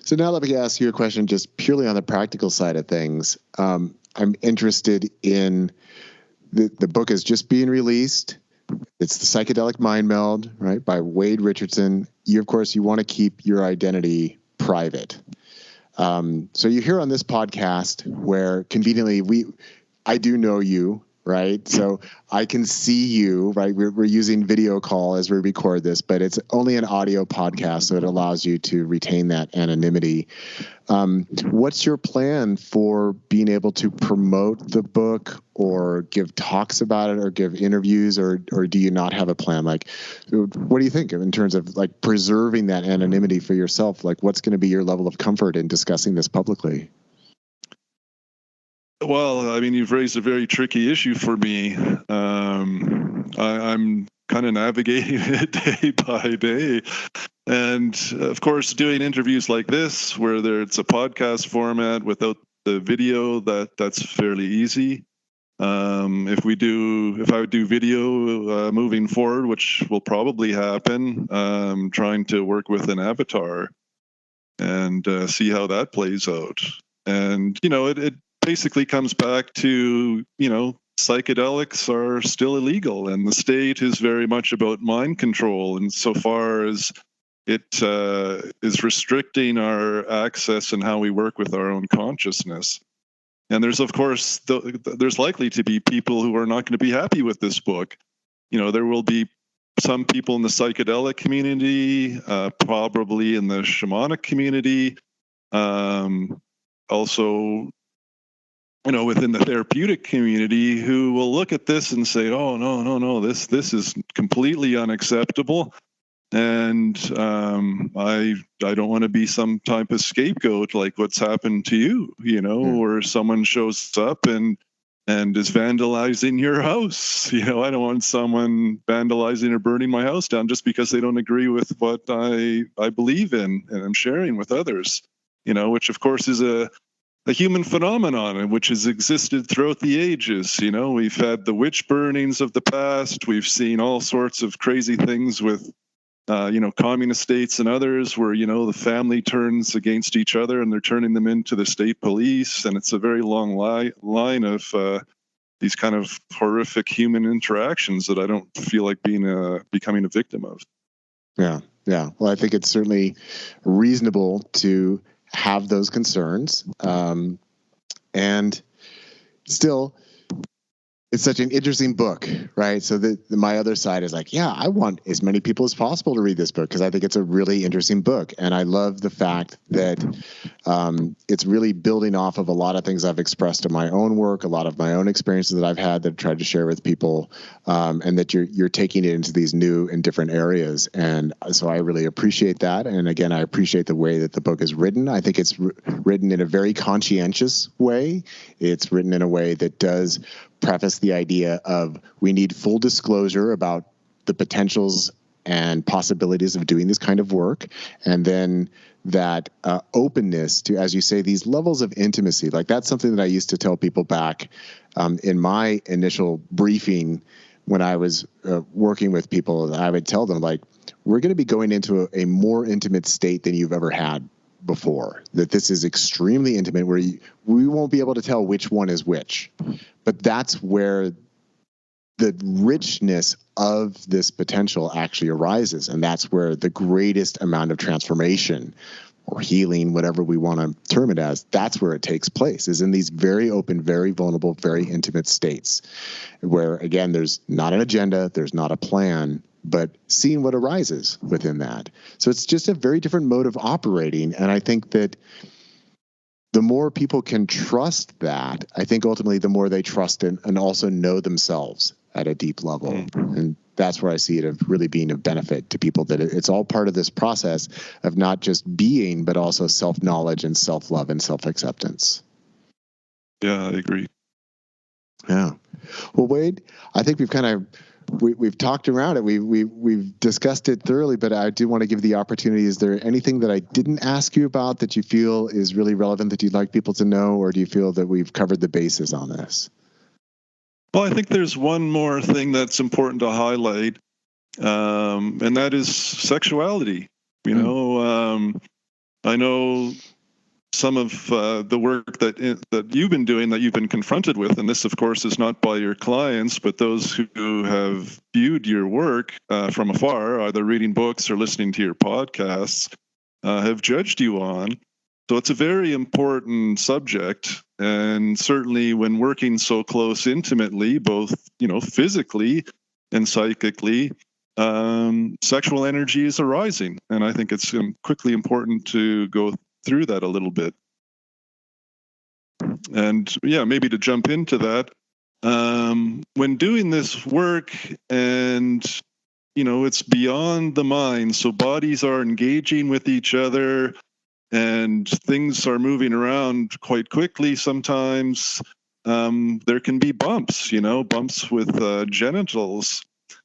So now let me ask you a question just purely on the practical side of things. I'm interested in the book is just being released. It's the Psychedelic Mindmeld, right, by Wade Richardson. You, of course, you want to keep your identity private. So you're here on this podcast where conveniently I do know you, right? So I can see you, right? We're using video call as we record this, but it's only an audio podcast, so it allows you to retain that anonymity. What's your plan for being able to promote the book or give talks about it or give interviews, or do you not have a plan? Like, what do you think in terms of, like, preserving that anonymity for yourself? Like, what's going to be your level of comfort in discussing this publicly? Well, I mean, you've raised a very tricky issue for me. I'm kind of navigating it day by day. And of course, doing interviews like this, where it's a podcast format without the video, that's fairly easy. If I would do video moving forward, which will probably happen, trying to work with an avatar and see how that plays out. And, it basically comes back to, psychedelics are still illegal, and the state is very much about mind control. And so far as it is restricting our access and how we work with our own consciousness. And there's, of course, there's likely to be people who are not going to be happy with this book. There will be some people in the psychedelic community, probably in the shamanic community, also, within the therapeutic community, who will look at this and say, "Oh, no, this is completely unacceptable," and I don't want to be some type of scapegoat like what's happened to you, where someone shows up and is vandalizing your house. I don't want someone vandalizing or burning my house down just because they don't agree with what I believe in and I'm sharing with others. Which of course is a human phenomenon, which has existed throughout the ages. We've had the witch burnings of the past. We've seen all sorts of crazy things with, communist states and others where, the family turns against each other and they're turning them into the state police. And it's a very long line of these kind of horrific human interactions that I don't feel like becoming a victim of. Yeah. Well, I think it's certainly reasonable to have those concerns. And still, it's such an interesting book, right? So my other side is like, yeah, I want as many people as possible to read this book because I think it's a really interesting book. And I love the fact that it's really building off of a lot of things I've expressed in my own work, a lot of my own experiences that I've had that I've tried to share with people, and that you're taking it into these new and different areas. And so I really appreciate that. And again, I appreciate the way that the book is written. I think it's written in a very conscientious way. It's written in a way that does preface the idea of we need full disclosure about the potentials and possibilities of doing this kind of work. And then that openness to, as you say, these levels of intimacy. Like that's something that I used to tell people back in my initial briefing when I was working with people. I would tell them, like, we're going to be going into a more intimate state than you've ever had before, that this is extremely intimate, where we won't be able to tell which one is which. But that's where the richness of this potential actually arises. And that's where the greatest amount of transformation or healing, whatever we want to term it as, that's where it takes place, is in these very open, very vulnerable, very intimate states where, again, there's not an agenda, there's not a plan, but seeing what arises within that. So it's just a very different mode of operating. And I think that the more people can trust that, I think ultimately the more they trust and also know themselves at a deep level. And that's where I see it of really being of benefit to people, that it's all part of this process of not just being, but also self-knowledge and self-love and self-acceptance. Yeah, I agree. Yeah. Well, Wade, I think we've talked around it. We've discussed it thoroughly, but I do want to give the opportunity. Is there anything that I didn't ask you about that you feel is really relevant that you'd like people to know, or do you feel that we've covered the bases on this? Well, I think there's one more thing that's important to highlight, and that is sexuality. I know some of the work that you've been doing, that you've been confronted with, and this, of course, is not by your clients, but those who have viewed your work from afar, either reading books or listening to your podcasts, have judged you on. So it's a very important subject, and certainly when working so close intimately, both physically and psychically, sexual energy is arising, and I think it's quickly important to go through that a little bit. And yeah, maybe to jump into that, when doing this work, and it's beyond the mind, so bodies are engaging with each other and things are moving around quite quickly sometimes. There can be bumps with genitals.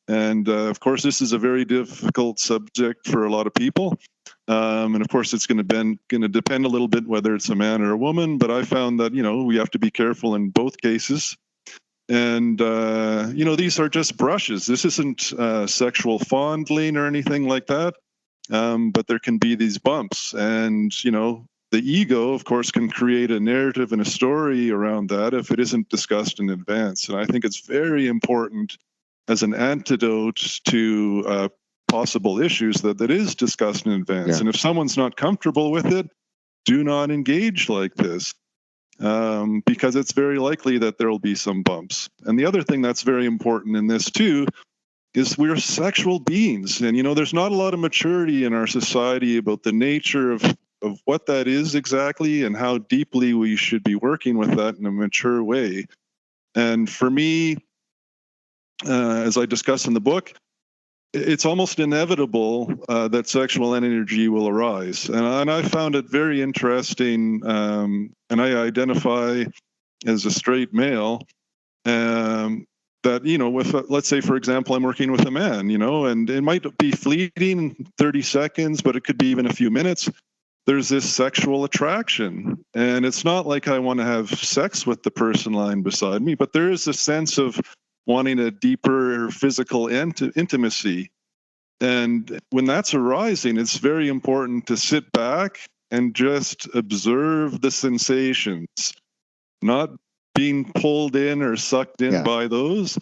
And of course, this is a very difficult subject for a lot of people. And of course, it's going to depend a little bit whether it's a man or a woman. But I found that, we have to be careful in both cases. And, these are just brushes. This isn't sexual fondling or anything like that. But there can be these bumps, and the ego, of course, can create a narrative and a story around that if it isn't discussed in advance. And I think it's very important as an antidote to possible issues that is discussed in advance. Yeah. And if someone's not comfortable with it, do not engage like this, because it's very likely that there will be some bumps. And the other thing that's very important in this too is we're sexual beings. And, there's not a lot of maturity in our society about the nature of what that is exactly and how deeply we should be working with that in a mature way. And for me, as I discuss in the book, it's almost inevitable that sexual energy will arise. And I found it very interesting, and I identify as a straight male, that, with, let's say, for example, I'm working with a man, and it might be fleeting, 30 seconds, but it could be even a few minutes. There's this sexual attraction. And it's not like I want to have sex with the person lying beside me, but there is a sense of wanting a deeper physical intimacy. And when that's arising, it's very important to sit back and just observe the sensations, not being pulled in or sucked in by those,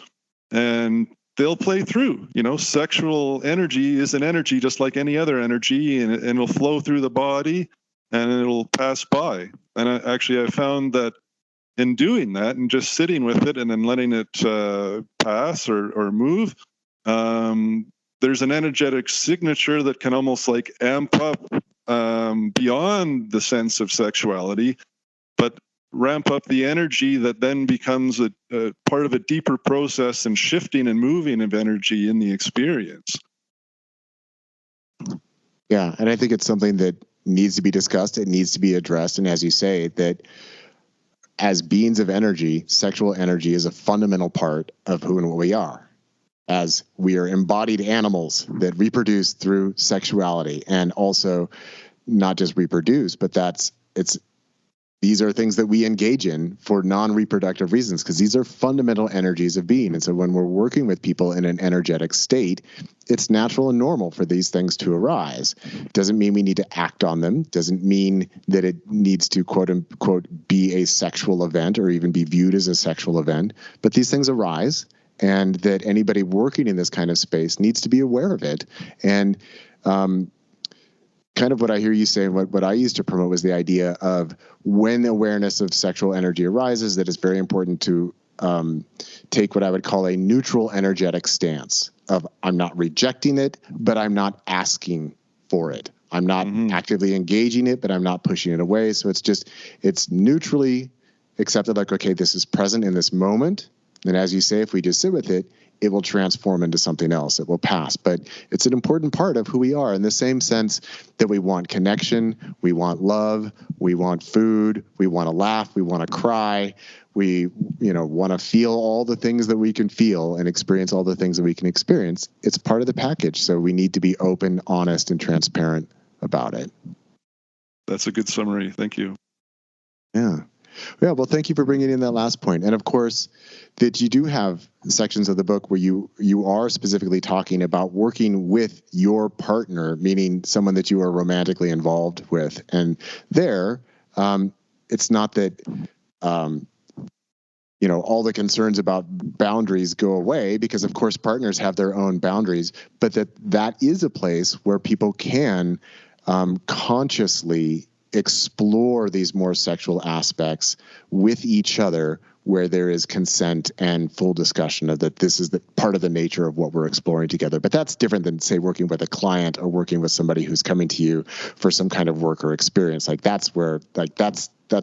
and they'll play through. Sexual energy is an energy just like any other energy, and it'll flow through the body and it'll pass by. And I found that in doing that and just sitting with it and then letting it pass or move, there's an energetic signature that can almost like amp up beyond the sense of sexuality, but ramp up the energy that then becomes a part of a deeper process and shifting and moving of energy in the experience. Yeah, and I think it's something that needs to be discussed. It needs to be addressed. And as you say, that as beings of energy, sexual energy is a fundamental part of who and what we are. as we are embodied animals that reproduce through sexuality, and also not just reproduce, but these are things that we engage in for non-reproductive reasons, because these are fundamental energies of being. And so when we're working with people in an energetic state, it's natural and normal for these things to arise. Doesn't mean we need to act on them. Doesn't mean that it needs to, quote unquote, be a sexual event or even be viewed as a sexual event. But these things arise, and that anybody working in this kind of space needs to be aware of it. And kind of what I hear you saying, what I used to promote was the idea of when awareness of sexual energy arises, that it's very important to take what I would call a neutral energetic stance of, I'm not rejecting it, but I'm not asking for it. I'm not actively engaging it, but I'm not pushing it away. So it's neutrally accepted, like, okay, this is present in this moment. And as you say, if we just sit with it, it will transform into something else. It will pass. But it's an important part of who we are, in the same sense that we want connection, we want love, we want food, we want to laugh, we want to cry, we want to feel all the things that we can feel and experience all the things that we can experience. It's part of the package. So we need to be open, honest, and transparent about it. That's a good summary. Thank you. Yeah. Yeah, well, thank you for bringing in that last point. And of course, that you do have sections of the book where you are specifically talking about working with your partner, meaning someone that you are romantically involved with. And there, it's not that, all the concerns about boundaries go away, because of course partners have their own boundaries, but that is a place where people can consciously explore these more sexual aspects with each other, where there is consent and full discussion of that this is the part of the nature of what we're exploring together. But that's different than, say, working with a client or working with somebody who's coming to you for some kind of work or experience. Like that's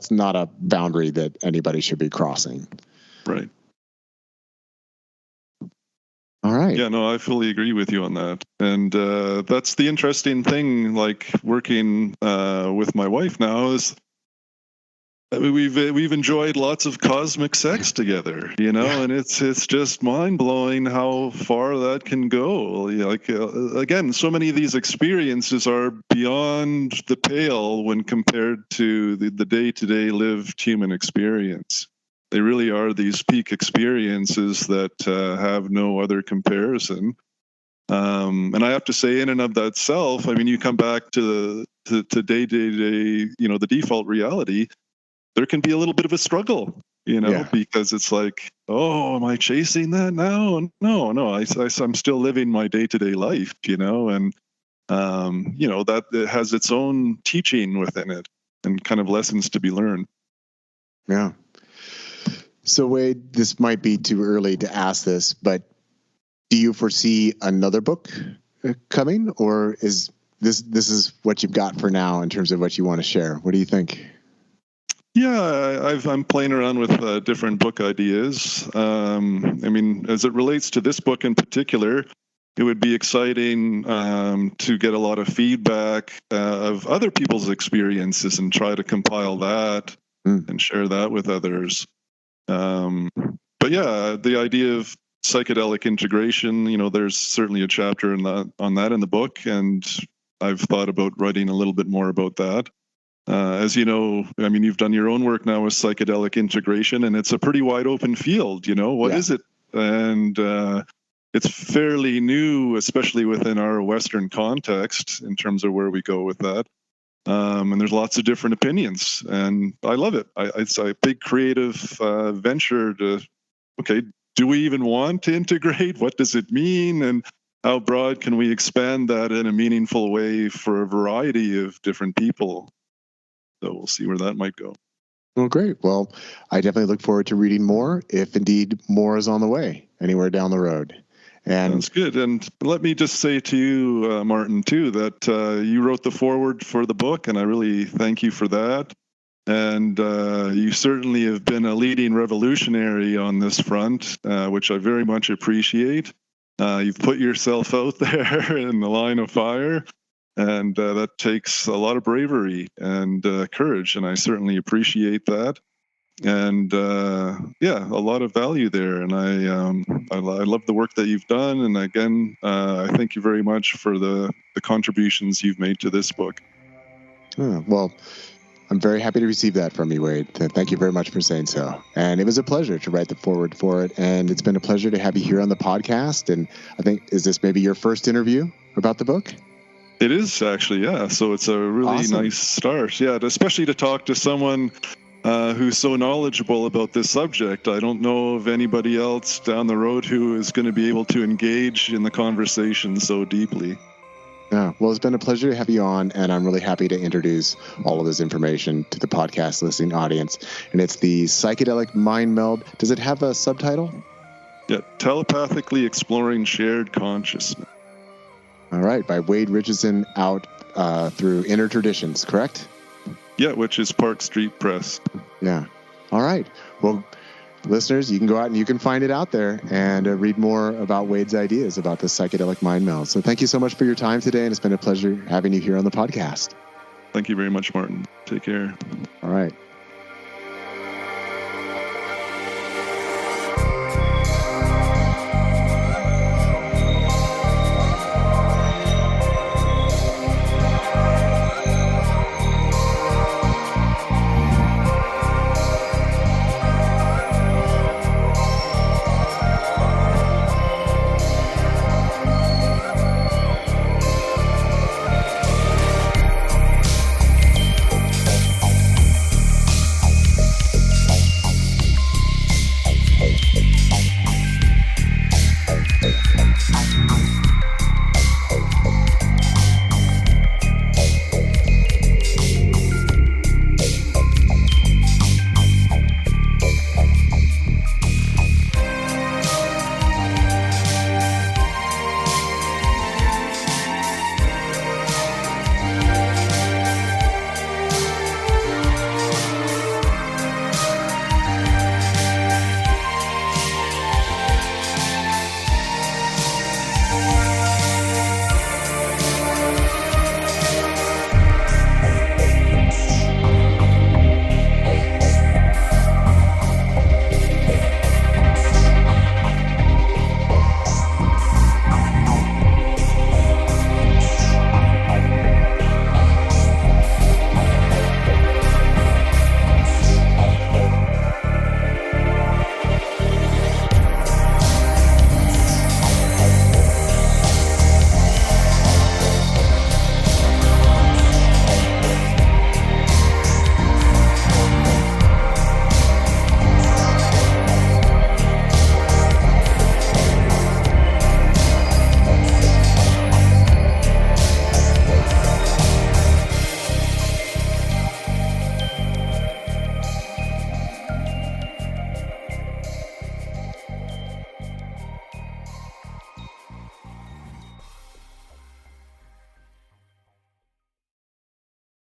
not a boundary that anybody should be crossing. Right. All right. Yeah, no, I fully agree with you on that. And that's the interesting thing, like working with my wife now, is we've enjoyed lots of cosmic sex together, and it's just mind-blowing how far that can go. Again, so many of these experiences are beyond the pale when compared to the day-to-day lived human experience. They really are these peak experiences that have no other comparison. And I have to say, in and of that self, I mean, you come back to day-to-day, the default reality, there can be a little bit of a struggle, because it's like, oh, am I chasing that now? No, I'm still living my day-to-day life, and, that it has its own teaching within it and kind of lessons to be learned. Yeah. So Wade, this might be too early to ask this, but do you foresee another book coming, or is this is what you've got for now in terms of what you want to share? What do you think? Yeah, I'm playing around with different book ideas. I mean, as it relates to this book in particular, it would be exciting to get a lot of feedback of other people's experiences and try to compile that and share that with others. But yeah, the idea of psychedelic integration, there's certainly a chapter on that in the book, and I've thought about writing a little bit more about that. As you know, I mean, you've done your own work now with psychedelic integration, and it's a pretty wide open field. What is it? And it's fairly new, especially within our Western context, in terms of where we go with that. And there's lots of different opinions, and I love it. It's a big creative venture to, okay, do we even want to integrate? What does it mean? And how broad can we expand that in a meaningful way for a variety of different people? So we'll see where that might go. Well, great. Well, I definitely look forward to reading more, if indeed more is on the way anywhere down the road. And that's good. And let me just say to you, Martin, too, that you wrote the foreword for the book, and I really thank you for that. And you certainly have been a leading revolutionary on this front, which I very much appreciate. You've put yourself out there in the line of fire, and that takes a lot of bravery and courage, and I certainly appreciate that. And yeah, a lot of value there. And I love the work that you've done. And again, I thank you very much for the contributions you've made to this book. Well, I'm very happy to receive that from you, Wade. Thank you very much for saying so. And it was a pleasure to write the foreword for it. And it's been a pleasure to have you here on the podcast. And I think, is this maybe your first interview about the book? It is actually, yeah. So it's a really nice start. Yeah, especially to talk to someone who's so knowledgeable about this subject. I don't know of anybody else down the road who is going to be able to engage in the conversation so deeply. Yeah, well, it's been a pleasure to have you on, and I'm really happy to introduce all of this information to the podcast listening audience. And it's the Psychedelic Mindmeld. Does it have a subtitle? Yeah, Telepathically Exploring Shared Consciousness. All right, by Wade Richardson, out through Inner Traditions, correct? Yeah, which is Park Street Press. Yeah. All right. Well, listeners, you can go out and you can find it out there and read more about Wade's ideas about the Psychedelic Mindmeld. So thank you so much for your time today, and it's been a pleasure having you here on the podcast. Thank you very much, Martin. Take care. All right.